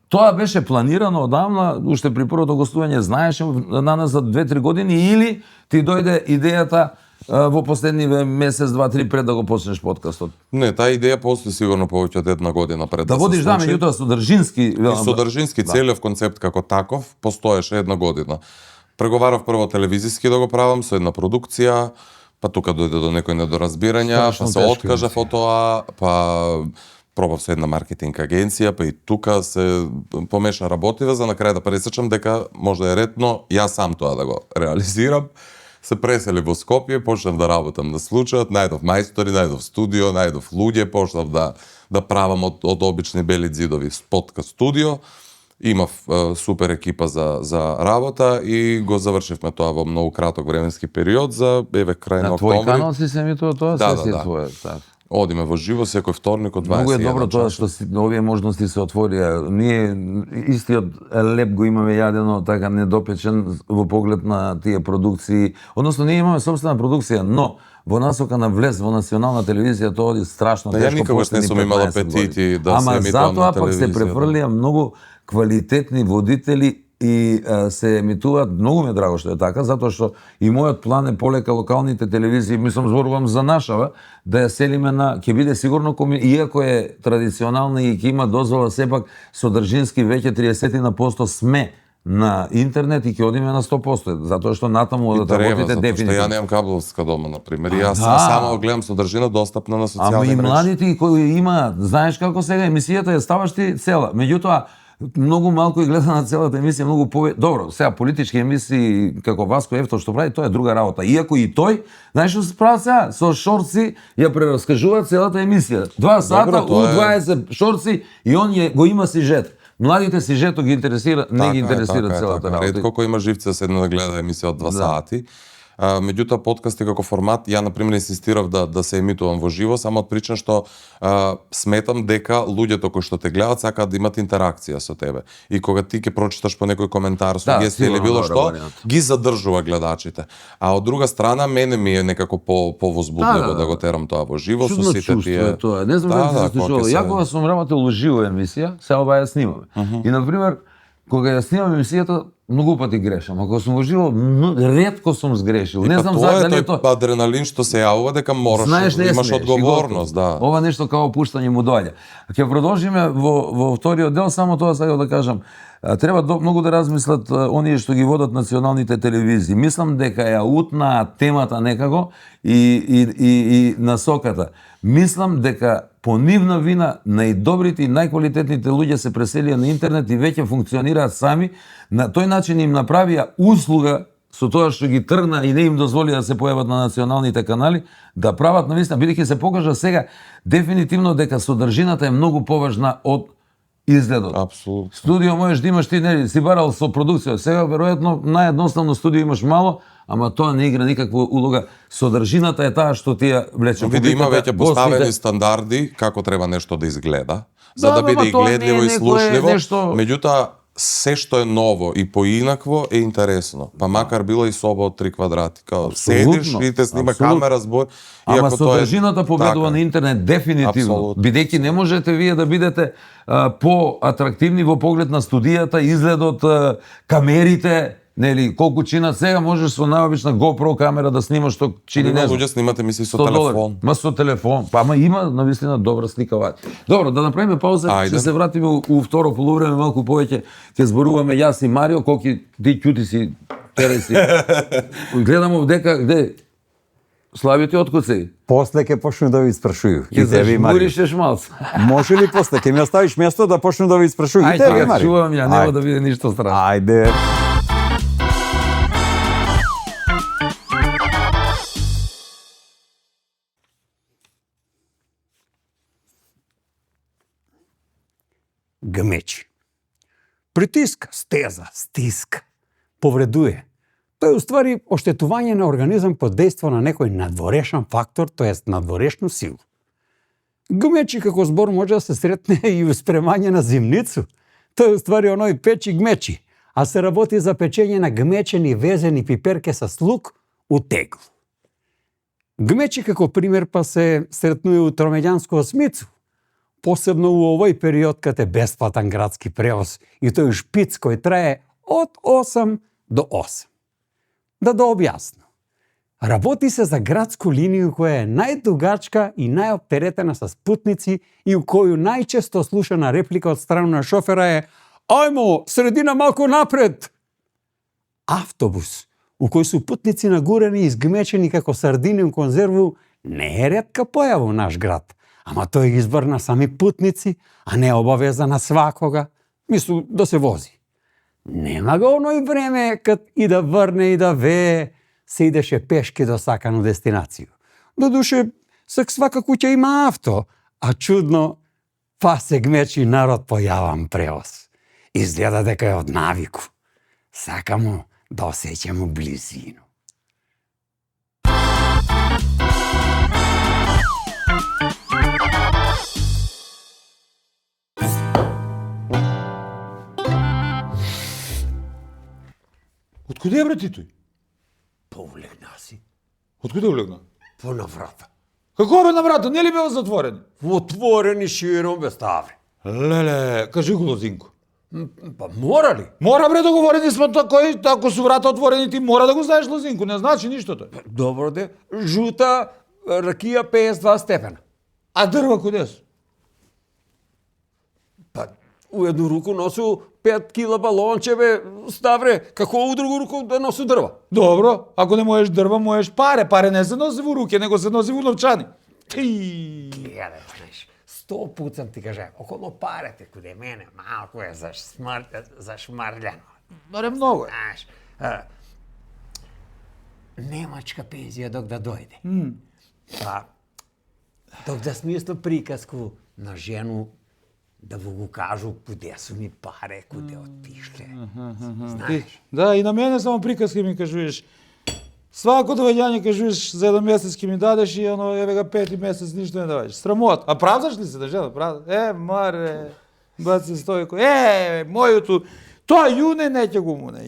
Тоа беше планирано одамна, уште при првото гостување знаеше на нас за 2-3 години или ти дојде идејата во последниве месец, 2-3 пред да го почнеш подкастот? Не, таа идеја постои сигурно повеќе од 1 година пред да водиш, да, меѓутоа содржински... Содржински целиот концепт како таков постоеше 1 година. Преговарав прво телевизиски да го правам со една продукција, па тука дојде до некои недоразбирања, па се откажав од тоа, па пробав со една маркетинг агенција, па и тука се помеша работиве за на крај да пресечам дека можда е ретно јас сам тоа да го реализирам. Се пресели во Скопје, почнав да работам на случајот, најдов мајстори, најдов студио, најдов луѓе, почнав да правам од обични бели ѕидови подкаст студио. Имав супер екипа за работа и го завршивме тоа во многу краток временски период за крај на октомври. На твој канал си се емитува тоа? Да. Твое, така. Одиме во живо секој вторник од 21 Многу е добро тоа што овие можности се отворија. Ние истиот леп го имаме јадено така недопечен во поглед на тие продукции. Односно ние имаме собствена продукција, но во насока на влез во национална телевизија тоа оди страшно тешко. Ја никогаш не сум имал апетити да се емитувам на телевизија. Ама затоа пак се префрлија многу квалитетни водители и се емитуваат. Многу ми е драго што е така, затоа што и мојот план е полека локалните телевизии, мислам зборувам за нашава, да ја селиме на, ќе биде сигурно иако е традиционална и ќе има дозвола сепак содржински веќе 30% сме на интернет и ќе одиме на 100%, затоа што натаму да работите дефинитивно. Ја немам кабловска дома, например. Јас само гледам содржина достапна на социјални мрежи. Ама и младите кои има, знаеш како сега емисијата ја ставаш ти цела. Меѓутоа многу малку и гледа на целата емисија, многу повеќе. Добро, сега политички емисии како Васко Ефто што прави, тоа е друга работа. Иако и тој, знаеш што се прави сега? Со шорци ја прераскажува целата емисија. 2 сата, у 20 шорци и он го има сижет. Младите сижето ги интересира, не ги интересира целата работа. Ретко кој има живце седне да гледа емисија од 2 сати. Меѓутоа подкасти како формат, ја на пример инсистирав да се емитувам во живо, само од причина што сметам дека луѓето кои што те гледаат сакаат да имат интеракција со тебе. И кога ти ќе прочиташ по некој коментар, сугестија или било што, ги задржува гледачите. А од друга страна мене ми е некако повозбудливо да го терам тоа во живо со сите тие. Тоа. Не знам како се случува. Ја кога сум работел уживо емисија, сега ова ја снимаме. И на пример кога ја снимам емисијата, многу пати грешам. Ако сум уживал, ретко сум сгрешил. Не знам дали е тоа адреналин што се јавува дека мораш да имаш одговорност, да. Ова нешто као пуштање му доаѓа. Ќе продолжиме во вториот дел, само тоа сакам да кажам. Треба многу да размислат оние што ги водат националните телевизии. Мислам дека ја утнаа темата некако и насоката. Мислам дека по нивна вина најдобрите и најквалитетните луѓе се преселија на интернет и веќе функционираат сами. На тој начин им направија услуга со тоа што ги тргна и не им дозволи да се појават на националните канали, да прават навистина, бидејќи се покажа сега дефинитивно дека содржината е многу поважна од изгледот. Апсолутно. Студио можеш да имаш ти, не си барал со продукција. Сега веројатно наједноставно студио имаш мало, ама тоа не игра никаква улога. Содржината е таа што ти ја влече. Види, има веќе поставени стандарди како треба нешто да изгледа, за да биде и гледливо и слушливо. Меѓутоа, се што е ново и поинакво е интересно. Па макар било и соба од 3 квадрати. Као седиш и те снима камера, збор. Ама содржината победува на интернет дефинитивно. Бидејќи не можете вие да бидете по-атрактивни во поглед на студијата, изгледот, камерите, нели, колку чинат сега можеш со најобична GoPro камера да снимаш што чини не знам. Луѓе снимате мисли со телефон. Ма со телефон. Па ама има навистина добра слика. Добро, да направиме пауза, ќе се вратиме у второ полувреме малку повеќе, ќе зборуваме јас и Марио, колки ти ќути си, тереј си. Гледам дека где Славиот откуд си? После ќе почну да ви испрашувам. Ќе зажмуришеш малце. Може ли после? Ќе ми оставиш место да почну да ви испрашувам? Ајде, ја чувам ја, нема да биде ништо страшно. Ајде. гмечи. Притиска, стеза, стиска, повредуе. Тоа е уствари оштетување на организам под дејство на некој надворешен фактор, тоест надворешну силу. Гмечи како збор може да се сретне и у спремање на зимницу. Тоа е уствари оној печи гмечи, а се работи за печење на гмечени везени пиперке со лук у тегло. Гмечи како пример па се сретнува у Тромеѓанско осмицу, посебно у овој период кад е бесплатен градски превоз и тој шпиц кој трае од 8 до 8. Да објаснам. Работи се за градску линија која е најдугачка и најоптеретена со путници и у коju најчесто слушана реплика од страна на шофера е «Ајмо, средина малку напред!» Автобус, у кој су путници нагурени и изгмечени како сардини у конзерву, не е ретка појава у наш град, ама тој е избор на сами путници, а не обавеза на свакога, мислу да се вози. Нема го оној време кад и да врне и да вее, се идеше пешки до сакану дестинацију. Додуше, свака куќа има авто, а чудно, па се гмечи народ по јавен превоз. Изгледа дека е од навику. Сакамо да осеќамо близину. Откуде бре ти тој? Повлегна си. Откуде улегна? По на врата. Како бе на врата? Не ли беа затворени? Отворени широм бе стави. Леле, кажи го Лозинко. Па мора ли? Мора бре договорени сме такој, ако су врата отворени ти мора да го знаеш Лозинко, не значи ништо тој. Добро де, жута ракија 52 степена. А дрва куде су? Па у едну руку носу 5 кила балонче бе, Ставре, како у другу руку да носу дрва. Добро, ако не можеш дрва, можеш паре. Паре не се носи во руке, него се носи во новчани. Гледај, знаеш, 100 пут сам ти кажа, околу парите куде мене малку е зашмарљано. Баре многу е. Знаеш, немачка пензија док да дојде. Па, док да смислам приказку на жену да го кажу куде су ми паре, куде отишле. Знаеш? Да, и на мене само приказки ми кажуваш. Свако доаѓање кажуваш за еден месец ќе ми дадеш и оно еве га 5 месец ништо не даваш. Срамот. А правдаш ли се да жена? Правда? Маре, баци Стојко. Мојото тоа јуне не ќе го муне.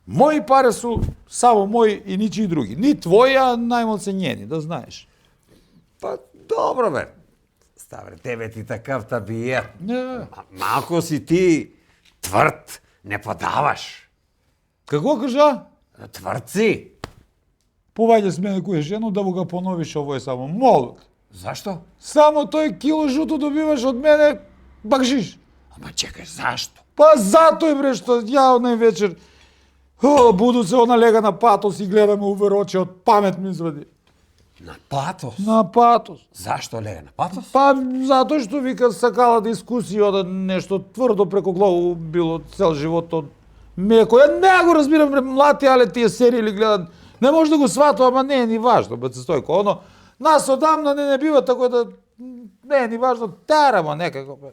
Мои пари су само мои и ничии други. Ни твои, а најмалце njeni, да знаеш. Па, добро бе. Ставре, тебе ти такав табиет. Не. Малко си ти тврд, не подаваш. Како кажа? Тврд си. Поваѓа с мене кој е жено да му го поновиш овој само. Молам. Зашто? Само тој кило жуто добиваш од мене, бакшиш. Ама чекай, зашто? Па затој бре што ја однај вечер буду се она лега на патос и гледаме увер очи од памет ми извади. На патос? На патос. Зашто лега на патос? Па затој што вика сакала дискусија од нешто тврдо преку главу било цел живот од меко. Ја не го разбирам бре, млати, але тие серии ли гледат. Не може да го сватува, ама не е ни важно, баце Стојко. Оно нас одамна не бива тако да не е ни важно, терамо некако бе.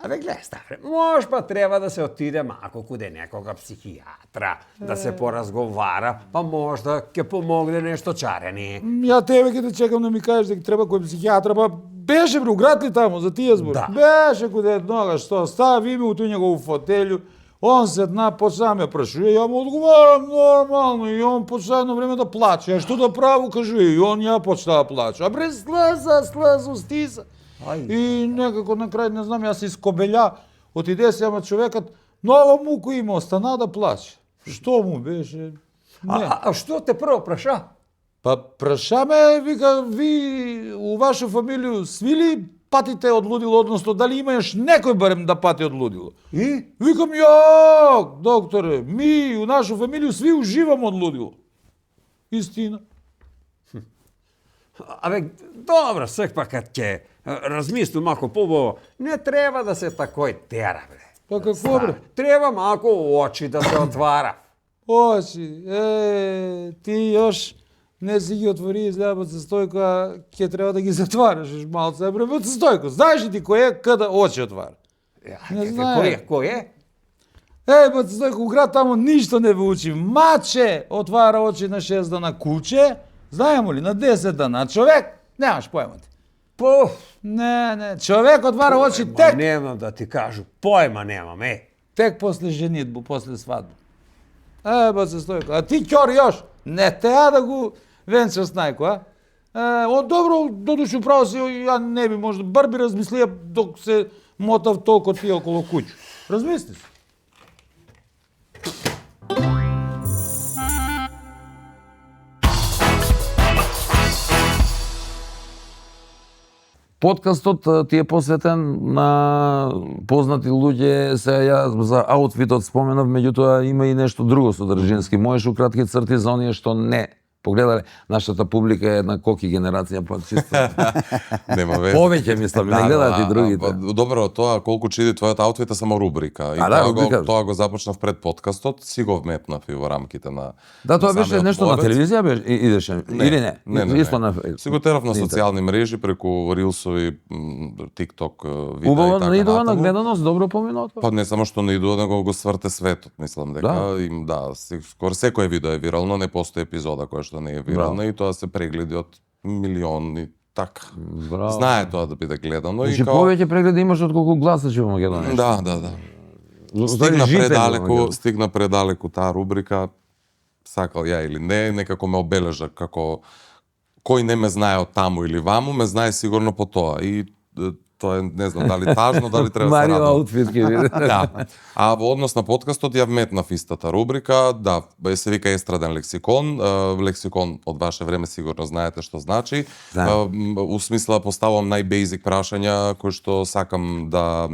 Абе, гледај, Ставре, може па треба да се отиде малку куде некога психијатра, да се поразговара, па можда ќе помогне нешто чарени. Ја тебе ќе те чекам да ми кажеш дека треба кој психијатра, па беше бре, у град ли тамо, за тие збори? Да. Беше куде еднога, што стави ми у тој негову фотелју, он седна, почна ме прашува, ја му одговарам нормално и он почна едно време да плаче. А што да право, кажува, и он ја почна да плаче. А бре, слеза, стиса. И некако на крај, не знам, јас искобелја, отиде се, ама човекот много муку има, остана да плаче. Што му беше? Не. А што те прво праша? Па прашаме, вика, ви у ваша фамилија сви ли патите од лудило, односно дали имаш некој барем да пати од лудило? И? Викам, ја, докторе, ми у наша фамилија сви уживам од лудило. Истина. Абе, добро, сепак кад ќе размисли малку побаво, не треба да се такој тера, бре. Па какво бре? Треба малку очи да се отвара. Очи, ти још не си ги отвори, изгледа баце Стојко, а ќе треба да ги затвараш малце. Бре, баце Стојко, знаеш ли ти кој е када очи отвара? Не знае. Кој е? Ба, Стојко, град тамо ништо не ве учи. Маче отвара очи на 6 дана куче, знаемо ли, на 10 дана човек, немаш појма ти. Не, човек отвара очи тек, Немам да ти кажу, појма немам, тек после женитбу, после свадбу. Ба, Стојко, а ти ќор још, не теа да го венчаш најко, а? Добро, додуше право си, ја не би можда, бар би размислија док се мотав толку ти около куќу. Размисли се. Подкастот ти е посветен на познати луѓе, сега ја за аутфитот споменав, меѓутоа има и нешто друго содржински. Можеш у кратки црти за оние што не погледале, нашата публика е една коки генерација, па чисто. Нема веќе. Повеќе мислам, не гледаат и другите. Добро, тоа колку чиди твојот аутфит е само рубрика. И тоа го започнав пред подкастот, си го вметнав и во рамките на. Да, тоа беше нешто на телевизија идеше или не? Исто на Си го терав на социјални мрежи преку рилсови, TikTok видеа и убаво така наидува на натаму. гледаност, добро поминато. Па не само што не идува, него го сврте светот, мислам дека им скоро секој видео е вирално, не постои епизода која што не е вирална и тоа се прегледи од милиони така. Знае тоа да биде гледано Значи и повеќе прегледи имаш од колку гласачи во Македонија. Да. Стигна предалеку таа рубрика, сакал ја или не, некако ме обележа како кој не ме знае од таму или ваму, ме знае сигурно по тоа и тоа е, не знам дали тажно, дали треба да се Марио радам. аутфит ќе биде. Да. А во однос на подкастот ја вметнав истата рубрика, да, се вика естраден лексикон. Лексикон од ваше време сигурно знаете што значи. У смисла поставувам најбейзик прашања кои што сакам да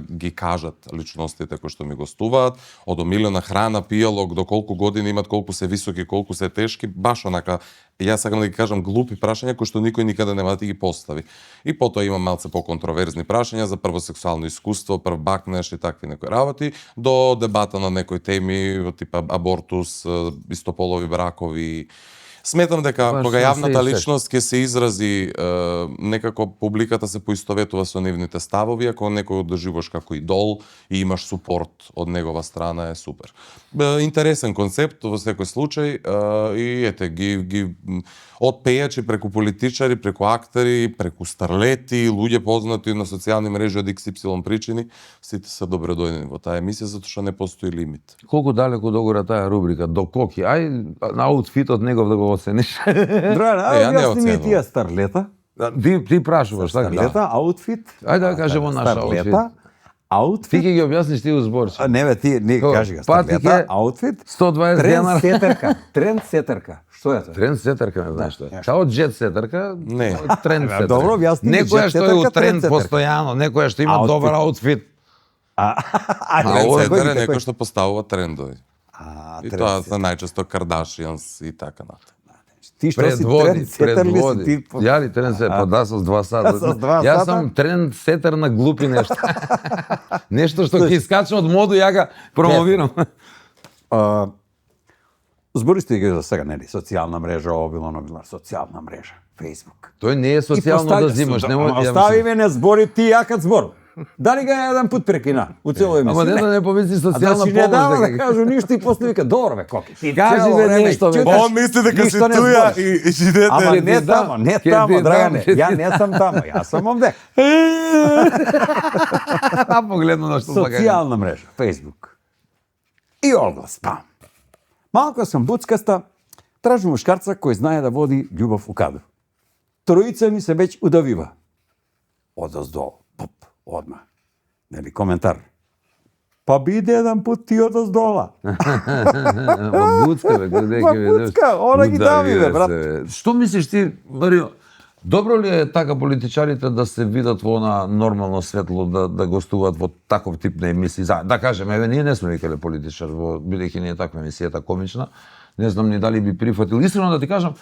ги кажат личностите кои што ми гостуваат, од омилена храна, пијалок, до колку години имат, колку се високи, колку се тешки, баш онака. Јас сакам да ги кажам глупи прашања кои што никој никаде нема да ти ги постави. И потоа имам малце поконтроверзни прашања за прво сексуално искуство, прв бакнеш и такви некои работи, до дебата на некои теми, типа абортус, истополови бракови. Сметам дека кога јавната личност ќе се изрази, некако публиката се поистоветува со нивните ставови, ако некој одржуваш како идол и имаш супорт од негова страна е супер. Интересен концепт во секој случај и ете ги од пејачи преку политичари, преку актери, преку старлети, луѓе познати на социјални мрежи од XY причини, сите се добродојдени во таа емисија затоа што не постои лимит. Колку далеку догора таа рубрика, до коки? Ај на аутфитот негов да го оцениш. Драна, ја не јас ми оценувам. тие старлета. Ти прашуваш, така? Старлета, аутфит. Ајде да кажемо наш аутфит. Старлета, Ти аутфит. ќе ги објасниш ти узборче. Не бе, ти не кажи го. Патик Старлета, е аутфит. 120 денара. Трендсетерка. Што е тоа? Тренд-сетърка, не знаеш што е. Као джет-сетърка, Не. тренд-сетърка. Добро, објасни ми, Некоја што е у jet-сетърка, тренд тренд-сетърка. постојано, некоја што има Аутфит. добар аутфит. Трендсетер е некој што поставува трендови. И тоа трендсетер. се најчесто Кардашијанс и така натаму. Ти што си Предводи, трендсетер ли си предводи. ти? Ја ли тренд-сетер? Па да, со 2 сата. Со 2 Јас сата? сум тренд-сетер на глупи нешта. Нешто што ќе искачам од моду, ја га промовирам. Збори сте ги за сега, нели, социјална мрежа, обилно, социјална мрежа, Facebook. Тој не е социјално да взимаш, немој да Остави ме не збори ти јакат збор. Дали ga еден пут прекина у цело емисија? Ама не да не помисли А социјална значи не дава да помош. кажу ништо и после вика, добро бе, коки. Ти Кажи, цело бе, време нешто, бе. чукаш, Он мисли дека си ништо не туја збориш. и идете. Ама Ќе не ти дам, тамо, не ќе ти тамо, дам, Драгане. ќе ти Ја не сам тамо, јас сам овде. Погледно на што сакаш. Социјална мрежа, Facebook. И оглас, пам. Малку сам буцкаста, тражам мушкарца кој знае да води љубов у кадру. Троица ми се веќе удавива. Одоздол, пуп, одма. Нели, коментар. Па биде еден пут ти одоздола. Ма буцка, бе, каде Ма ќе видиш? буцка, она ги дави, бе, брат. Што мислиш ти, Марио, добро ли е така политичарите да се видат во она нормално светло, да гостуваат во таков тип на емисии? Да кажем, еве, ние не сме викале политичар, бидејќи не е таква емисијата комична, не знам ни дали би прифатил. Искрено да ти кажам,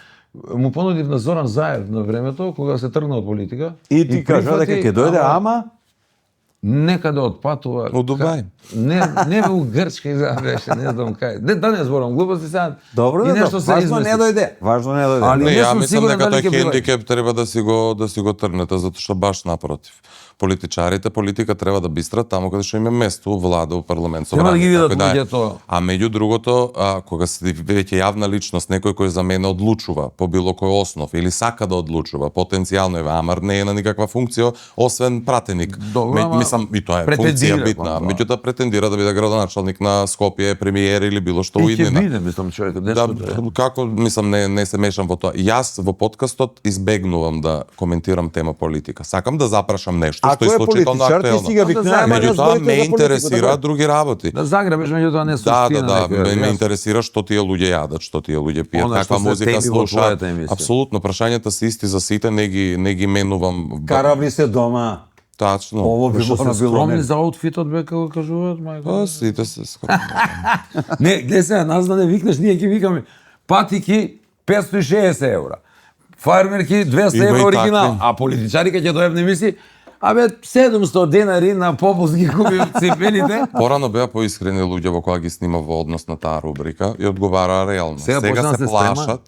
му понудив на Зоран Заев на времето, кога се тргна од политика. И ти кажа дека ќе дојде, ама Некаде отпатува. Од Дубај. Не у Грчка изгледа беше, не знам кај. Не, да не зборам глупости сега. добро, и да, нешто се важно измисли. не дојде. Важно не дојде. Али Не, не ја сум мислам сигурен дека дали тој ќе биде. хендикеп треба да си го трнете, затоа што баш напротив. политичарите политика треба да бистрат таму каде што им е место, у влада, у парламент, Треба да ги видат Така е. луѓето. А меѓу другото, кога си веќе јавна личност, некој кој за мене одлучува по било кој основ или сака да одлучува, потенцијално е, амар не е на никаква функција освен пратеник. Добро, ама Мислам и тоа е претендира функција битна. кон тоа. Меѓутоа претендира да биде градоначалник на Скопје, премиер или било што И ќе уиднина. биде, мислам, човек, Да, нешто. како мислам не се мешам во тоа. Јас во подкастот избегнувам да коментирам тема политика. Сакам да запрашам нешто што Ако е е случајно политичар, ти актуелно. си ги викнаа, ама Меѓутоа разборите ме за интересира политика, други работи. Да загребеш, меѓутоа не Да, суштина. ме интересира што тие луѓе јадат, што тие луѓе пијат, Она што каква се музика теби во слушаат. твојата емисија. Апсолутно, прашањата се исти за сите, не ги менувам. Каравли се дома. Тачно. Ово би Што се мора било скромни не. за аутфитот, бе, како кажуваат, мајко. Па, сите се скромни. Не, гледай сега, нас да не викнеш, ние ќе викаме патики 560 евра. Фармерки 200 Има и евра оригинал, такви. а политичарите ќе дојдат мисли, абе 700 денари на попуст ги купи ципелите. Порано беа поискрени луѓе во кога ги снима во однос на таа рубрика и одговараа реално. Сега почна да се се плашат.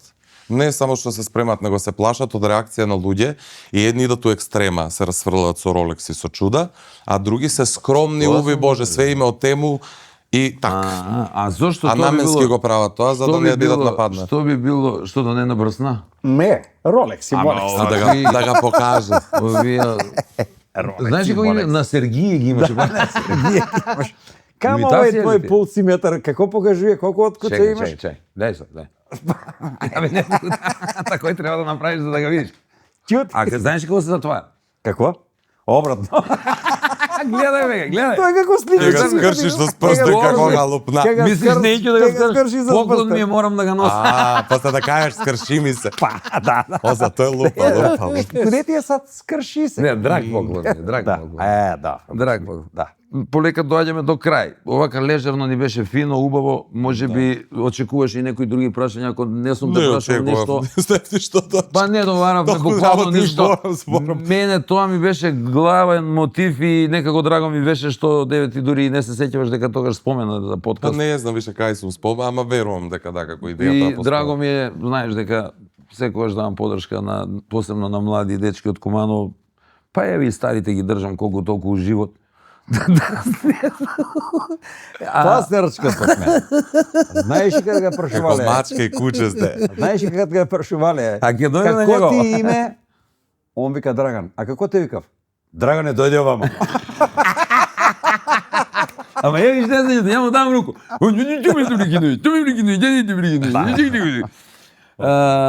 Не само што се спремат, него се плашат од реакција на луѓе и едни идат у екстрема, се расфрлаат со ролекси со чуда, а други се скромни, уви Боже, све име од тему и така. А зошто А тоа би наменски било? го прават тоа за Што да би не бидат било- нападнати. Што би било, што да не набрсна? Не, Ролекс и Болекс. А да ga покажат. Овие... Знаеш ли кој има? На Сергија ги имаше. Камо Имитација овој ли твој ти? пулсиметар, како покажува, колку откуце имаш? Чекај. Дај се, дај. Абе, не, такој треба да направиш за да го видиш. Чут. А знаеш ли како се затвара? Какво? Обратно. Гледај, бе, гледај. Тој како слика. Ќе го скршиш со прстот како галупна. Мислиш неќе да го скрши за Поклон ми е, морам да го носам. После да кажеш скрши ми се. Да. О, за тој лупа. Куде ти е сад скрши се? Не, драг поклон, ми е, драг Да. поклон. Да. Драг поклон. Да. Полека доаѓаме до крај. Овака лежерно ни беше фино, убаво, можеби очекуваш и некои други прашања, ако не сум те Не прашал ништо. очекував. Знаете што тоа? Па не доваравме Толку буквално работи ништо. зборам. Мене тоа ми беше главен мотив и некако драго ми беше што Девет и дури и не се сеќаваш дека тогаш спомена за Па подкаст. не знам више кај сум спомна, ама верувам дека да како идејата И постои. драго ми е, знаеш дека секогаш давам подршка на посебно на млади дечки од Куманово. Па еви и старите ги држам колку толку у живот. Тоа стерчка со мене. Знаеш ли кога Како го прашувале? мачка и куче сте. Знаеш ли кога го прашувале? А ќе дојде на Како него. ти име? Он вика Драган. А како те викав? Драгане, дојде овамо. Ама еви што се ја му дам руку.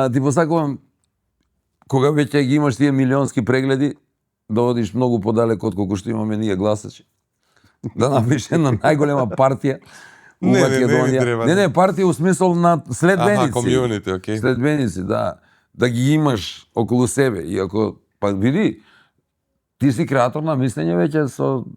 Ти посакувам кога веќе ги имаш тие милионски прегледи, да одиш многу подалек од колку што имаме ние гласачи. Да напишеш една најголема партија у Не, не ми Македонија. треба. Не, партија у смисол на следбеници. комјунити, окей. Следбеници, да. Да ги имаш околу себе. И ако, па види, ти си креатор на мислење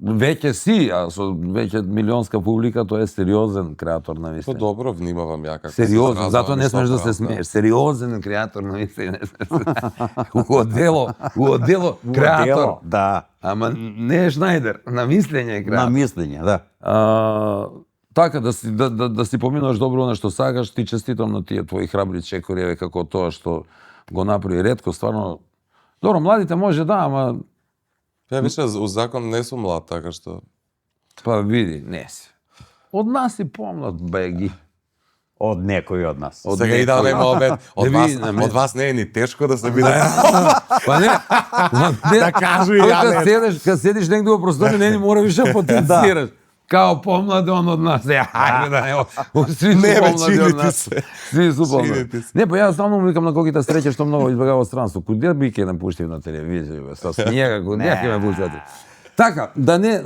веќе си, а со веќе милионска публика, тоа е сериозен креатор на Па мислење. добро, внимавам ја како се Сериозен, изразувам затоа не и смеш да што се правам, смееш. Сериозен креатор на мислење. У одело креатор. Да. Ама не е Шнајдер, на мислење е На креатор. мислење, да. Така да си поминуваш добро она што сакаш, ти честитам на тие твои храбри чекори, еве како тоа што го направи ретко, стварно. Добро, младите може да, ама Ја више у закон не сум млад, така што па види, не си. Од нас си помлад, беги. Од некој од нас. Од сега и да некој. нема обед. види, Од вас не е ни тешко да се биде. Па не. Да кажу и ја Кога седиш негде во просторија, не ни мора више да потенцираш. Као помлад он од нас. Ајде да не. Сви су Не, бе, помлади од чините нас. се. Сви су помлади. Чините се. Не, па јас стално му викам на колките среќа што многу избегава странство. Куде би ке напуштив на телевизија, бе, со снега, куде ќе ме пуштате? Така, да не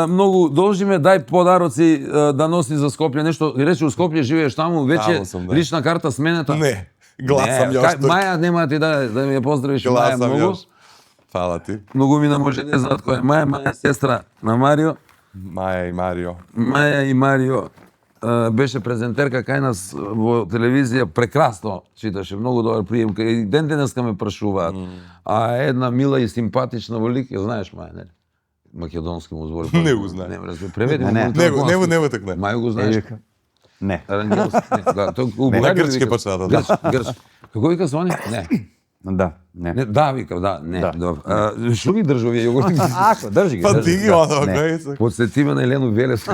многу должиме, дај подароци да носи за Скопје нешто. Рече у Скопје живееш таму, веќе Таму сум, да. лична карта сменета. Не, гласам Не, још тук. Маја нема да ти да ми ја поздравиш Маја Гласам многу. још. Фала ти. Многу ми може не знаат кој е Маја сестра на Марио. Маја и Марио. Маја и Марио беше презентерка кај нас во телевизија, прекрасно читаше, многу добар прием. И ден денеска ме прашуваат. А една мила и симпатична во лик, ја знаеш Маја, нели? Македонски му збори. Не го знае. Не, разбира, преведи Не, му. не. Не го такне. Мај го знаеш. Не. Рангелски, не, да, тој у Не, на Бугарија грчки вика- почна да знае. Грчки. Како вика Сони? Не. Да. Не. Да, викам, да, не. Да. Добро. Што ги држи овие јогурти? Ако, држи ги. Па држи ти ги, ги да. оно, Не. кај се. Подсети ме на Елену Велес.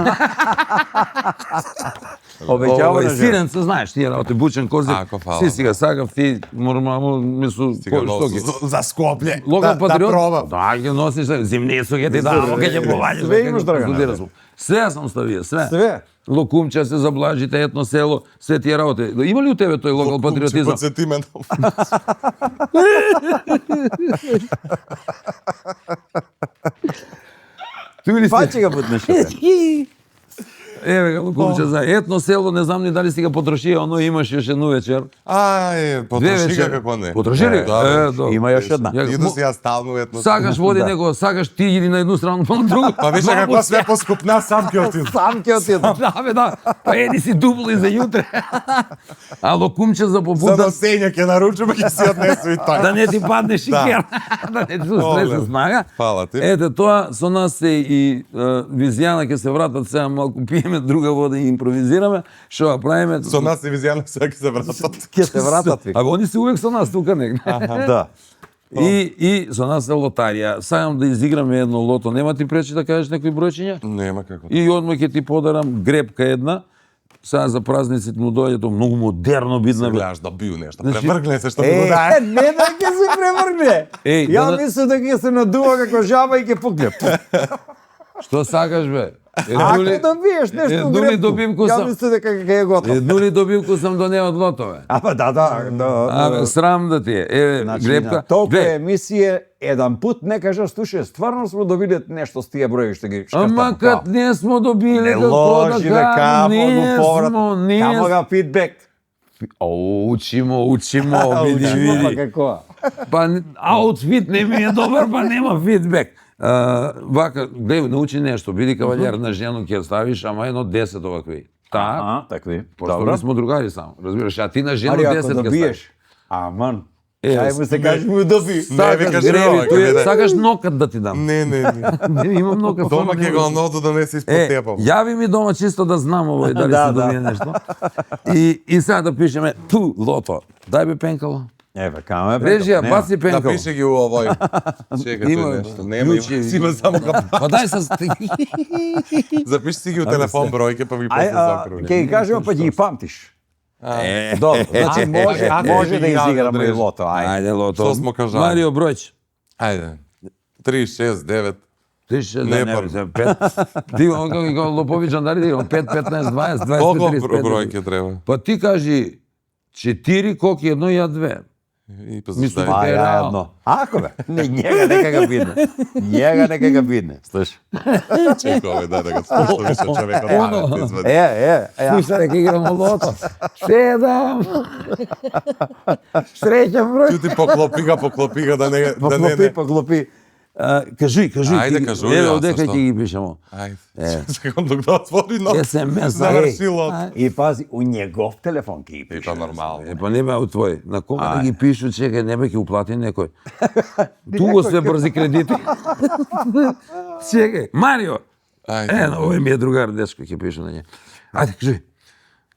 Обеќава на жена. Сиренца, знаеш, тие работи, бучен козек. Ако, фала. Си сега сагав, ти нормално мислу, Сега носи за Скопје. Локал патриот? пробам. Да, ќе носиш, зимнесо ќе ти дам, ќе ќе поваѓаш. Све имаш, Драгане. Студираш. Све сам ставија, све. Све. Локумче се заблажите, етно село, све тие работи. Има ли у тебе тој локал патриотизам? Подсети ме на... Ти ли Па си? ќе го бутнеш. Еве га локумче за етно село, не знам ни дали си го потрошија, оно имаш еш едну вечер. Ај, потроши га како не. Потроши ли? Да, да. Има још една. Ја- Иду си ја стално етно. Сакаш води некој, сакаш ти или на едну страну, па на другу. Па више Два како пати. све поскупна, сам ќе отидам. Сам ќе отидам. Да, бе, да. Па еди си дупли за јутре. А локумче за За попутан, носење ќе наручам и ќе си однесу и тој. да не ти падне шикер. Да не ти се Оле. стреса снага. Фала ти. Ете, тоа со нас се и Визијана ќе се вратат сега малку пиеме друга вода и импровизираме. Што ја правиме? Со нас и Визијана сега ќе се вратат. Ќе се вратат ви. А они се увек со нас тука негде. Да. И со нас е лотарија. Сакам да изиграме едно лото. Нема ти пречи да кажеш некои бројчиња? Нема како. И одма ќе ти подарам гребка една. Сега за празниците му доаѓа тоа многу модерно бидна. бе. Гледаш да бил нешто. Значи- Превргне се што ми го дај. Не да ќе се преврне. Еј, Ја да- мислам да ќе се надува како жаба и ќе пукне. Што сакаш бе? Ако добиеш нешто едну ли добивку ја сам? мислам дека ќе е готово. Едну ли добивку сам донео од лото, бе? Ама да. Абе, срам да ти е. Еве, Значи, гребка. на толку Глед, емисија, еден пут не кажа, слушај, стварно сме добили нешто с тие броји што ги шкртам. ама кад не смо добили, не како ложи бе, кажам, камо не го поврат, смо, не камо га фидбек. Учимо, види, Учимо, па види. како? Па аутфит не ми е добар, па нема фидбек. Вака, гледај, научи нешто, биди кавалер на жено ќе ставиш, ама едно 10 овакви. Та, Такви. пошто не смо другари само, разбираш, а ти на жено Али 10 ако ќе ставиш. добиеш, аман, Е, ај му се кажеш му доби. Сакаш викаш греби, ова, тој е, гледај. сакаш нокат да ти дам. Не. Не, имам нокат. Дома ама ќе не го можам. ноду да не се Е, испотепам. јави ми дома чисто да знам овој дали Да, се да. добие нешто. И сега да пишеме ту лото. Дај бе пенкало. Еве, каме бе. Режија, нема. баци Да пенкало. пише ги у овој. Чекај Има, тој нешто. Нема, ключи. си има само капа. Па дај се Запиши си ги у телефон бројке, па ги после закруги. Ќе ги кажеме, па ги памтиш. Добро, значи може да изиграме и лото, ајде. Ајде лото. Што смо кажали? Марио бројч. Ајде. 3, 6, 9. Ти ще Не, не, па. не, 5. Ти он како Лопович Андари, да имам 5, 15, 20, 25, Колку 35. бројке треба? Па ти кажи 4, коки 1 и ја 2. И па Мислам, зашто Па Така е ја реално. едно. Ако бе, не njega нека га бидне. Njega нека га бидне. Слуш. чекаме да го спушто више човекот памет извади. Слушай, дека играмо лото. 7. Среќен број. Ти поклопи га да не Поклопи. Кажи. Ајде, ти- кажуј, Еве, јас, одека што? ќе ги пишемо. Ајде. Секунд да отвори но. SMS, Завршило. И пази, у njegov телефон ќе ги И пише. па нормално. Е, па не бе од твој. На кога да ги пишу, чекај, не бе ќе уплати некој. Туго Директно све брзи кредити. Чекај, Марио. Ајде. Овој ми е другар, дечко, ќе пишу на ње. Ајде, кажи.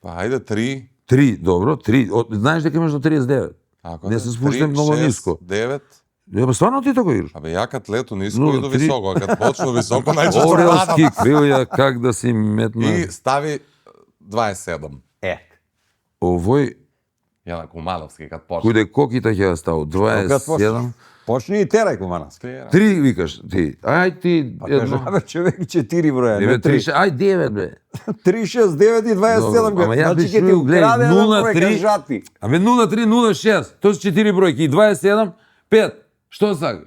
Па ајде 3. 3, добро, 3. Знаеш дека имаш до 39. Ако Не се спуштам многу ниско. 9. Не, па стварно ти така играш. Абе ја кад лето ниско Ну, иду 3. високо, а кад почну високо најчесто Орелски падам. крилја, как да си метна. И стави 27. Овој, Ја на Кумановски кад почна. куде кокита ќе ја ставу, 27. Почни и терај куманас. 3 викаш ти. Ај ти едно. Абе, човек 4 броја, Не бе, не 3. 3, ај 9 бе. 3, 6, 9 и 27. Добро, ама ја Значи ќе ти пишувам, гледај, украде еден 0, број 3. кажати. Абе 03, 06, тоа се 4 бројки и 27, 5. Што сакаш?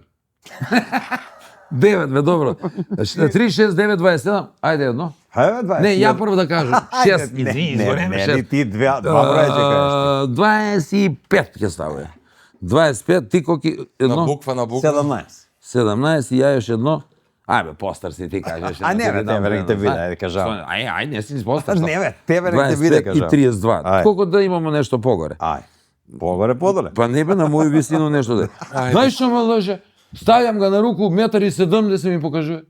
9 бе, добро. 3, 6, 9, 27. Ајде едно. Хајде, 20. Не, ја прво да кажам. 6, не, извини, не, време не, 6. не, ти два броја ќе кажеш. 25 ќе ставе. 25, ти колки На едно? буква на буква. 17. 17 и ја еш едно. Ајде, постар си ти кажеш. А не, бе, тебе нек те биде, ајде, кажам. Ајде, не си постар. Не, бе, тебе нек те биде, 25 кажам. и 32. Ајде. Колку да имамо нешто погоре? Ај. Погоре, подоле. Па не бе на моју висину нешто да. Знаеш што ме лаже? Ставјам го на руку, 1,70 м ми покажува.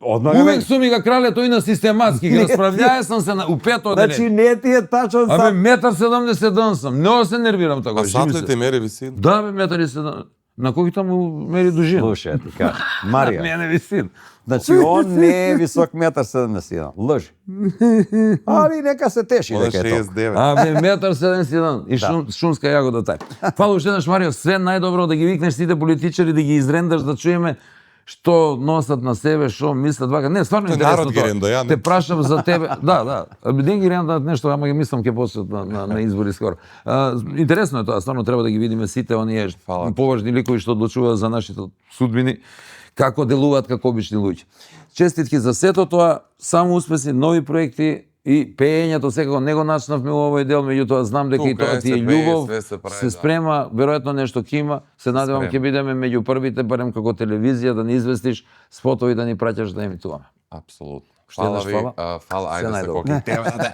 Одмah Увек сум и га крале тој на систематски, ги расправљаја сам се у пето Значи одделение. не ти е тачно Абе, сам. 1,71 сум, не се нервирам така. А сателите мери висина? Да, бе, 1,70. На кој таму мери дужина? Слушај, ти кажа. Марија, Мене висин. значи он не е висок 1,71 м. Лжи. Али нека се теши Он е дека е тоа. 69. Абе, 1,71 и шумска јагода тај. Фала уште еднаш, Марио, све најдобро да ги викнеш сите политичари, да ги изрендаш, да чуеме што носат на себе, што мислат вака. Не, стварно Тој интересно народ ги ренда, ја не. Те прашам за тебе. Да. Не ги рендат нешто, ама ги мислам ќе почнат на избори скоро. Интересно е тоа, стварно треба да ги видиме сите оние Фала. поважни ликови што одлучуваат за нашите судбини, како делуваат како обични луѓе. Честитки за сето тоа, само успеси, нови проекти и пеењето секако не го начнавме во овој дел, меѓутоа знам дека и Тука тоа е, ти е се пее, љубов, све се прави, се да. спрема, веројатно нешто ќе има, се надевам Спрема. ќе бидеме меѓу првите, барем како телевизија, да ни известиш спотови да ни праќаш да емитуваме. Апсолутно. Уште еднаш фала. Фала, Се ајде се најдобро. коки тебе да.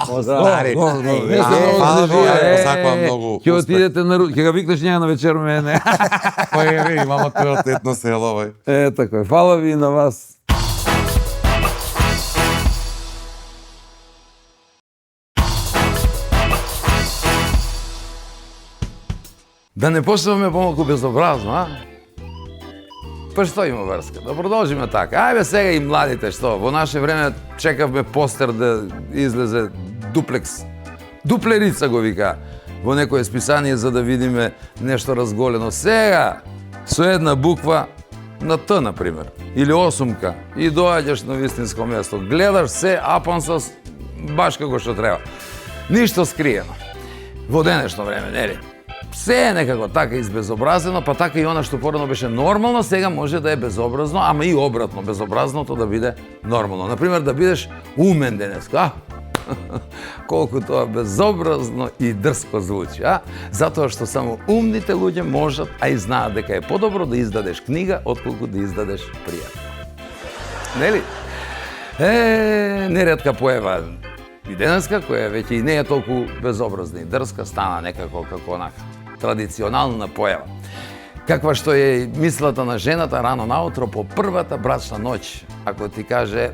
Поздрави. Не се Е, многу фала ви, заживе. сакувам многу Ќе успех. отидете на ќе ga викнеш ние на вечер мене. Кој е, имаме тоа тетно село, бај. Е, така е. Фала ви и на вас. Да не почнеме помалку безобразно, а? Па што има врска? Да продолжиме така. Ајде сега и младите, што? Во наше време чекавме постер да излезе дуплекс. Дуплерица го вика во некое списание за да видиме нешто разголено. Сега со една буква на Т, например, или осумка, и доаѓаш на вистинско место. Гледаш се апансос баш како што треба. Ништо скриено. Во денешно време, нели? Се е некако така избезобразено, па така и она што порано беше нормално, сега може да е безобразно, ама и обратно, безобразното да биде нормално. Например, да бидеш умен денеска, колку тоа безобразно и дрско звучи, а? Затоа што само умните луѓе можат, а и знаат дека е подобро да издадеш книга, отколку да издадеш пријател. Нели? Неретка поева и денеска, која веќе и не е толку безобразна и дрска, стана некако како онака традиционална појава. Каква што е мислата на жената рано наутро по првата брачна ноќ, ако ти каже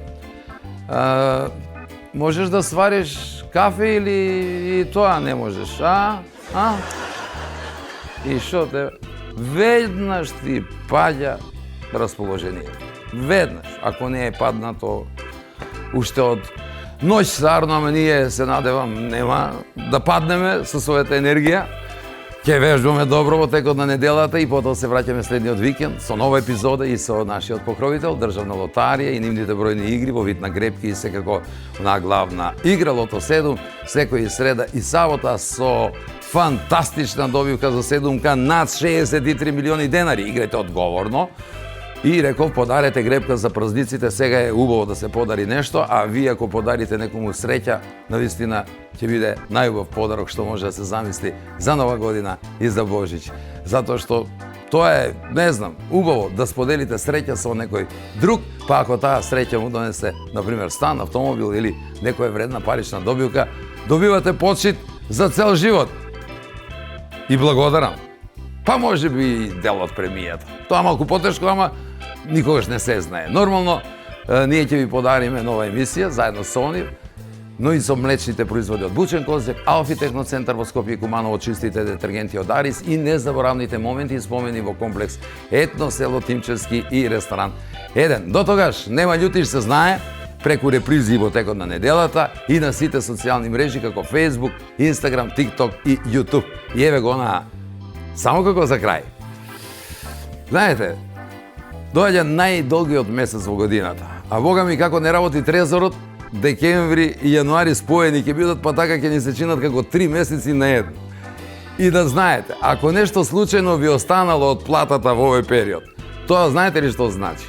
можеш да свариш кафе или и тоа не можеш, а? И шо те веднаш ти паѓа расположението. Веднаш, ако не е паднато уште од ноќ зарно, ама ние се надевам нема да паднеме со својата енергија. Ќе вежбаме добро во текот на неделата и потоа се враќаме следниот викенд со нова епизода и со нашиот покровител Државна лотарија и нивните бројни игри во вид на грепки и секако на главна игра Лото 7 секој среда и сабота со фантастична добивка за седумка над 63 милиони денари. Играјте одговорно. И реков, подарете грепка за празниците, сега е убаво да се подари нешто, а вие ако подарите некому среќа, навистина ќе биде најубав подарок што може да се замисли за Нова година и за Божич. Затоа што тоа е, не знам, убаво да споделите среќа со некој друг, па ако таа среќа му донесе, например, стан, автомобил или некоја вредна парична добивка, добивате почит за цел живот. И благодарам. Па може би и дел од премијата. Тоа малку потешко, ама никогаш не се знае. Нормално, ние ќе ви подариме нова емисија, заедно со они, но и со млечните производи од Бучен Козјак, Алфи Техноцентар во Скопје и Куманово, чистите детергенти од Арис и незаборавните моменти и спомени во комплекс Етно село Тимчевски и ресторан Еден. До тогаш, нема љутиш, се знае, преку репризи во текот на неделата и на сите социјални мрежи како Facebook, Instagram, TikTok и YouTube. И еве го на само како за крај. Знаете, доаѓа најдолгиот месец во годината, а бога ми како не работи трезорот, декември и јануари споени ќе бидат, па така ќе ни се чинат како 3 месеци на едно. И да знаете, ако нешто случајно ви останало од платата во овој период, тоа знаете ли што значи?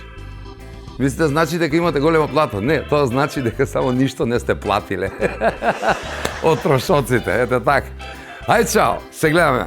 Мислите, значи дека имате голема плата? Не, тоа значи дека само ништо не сте платиле. Од трошоците, ете така. Ај, чао, се гледаме.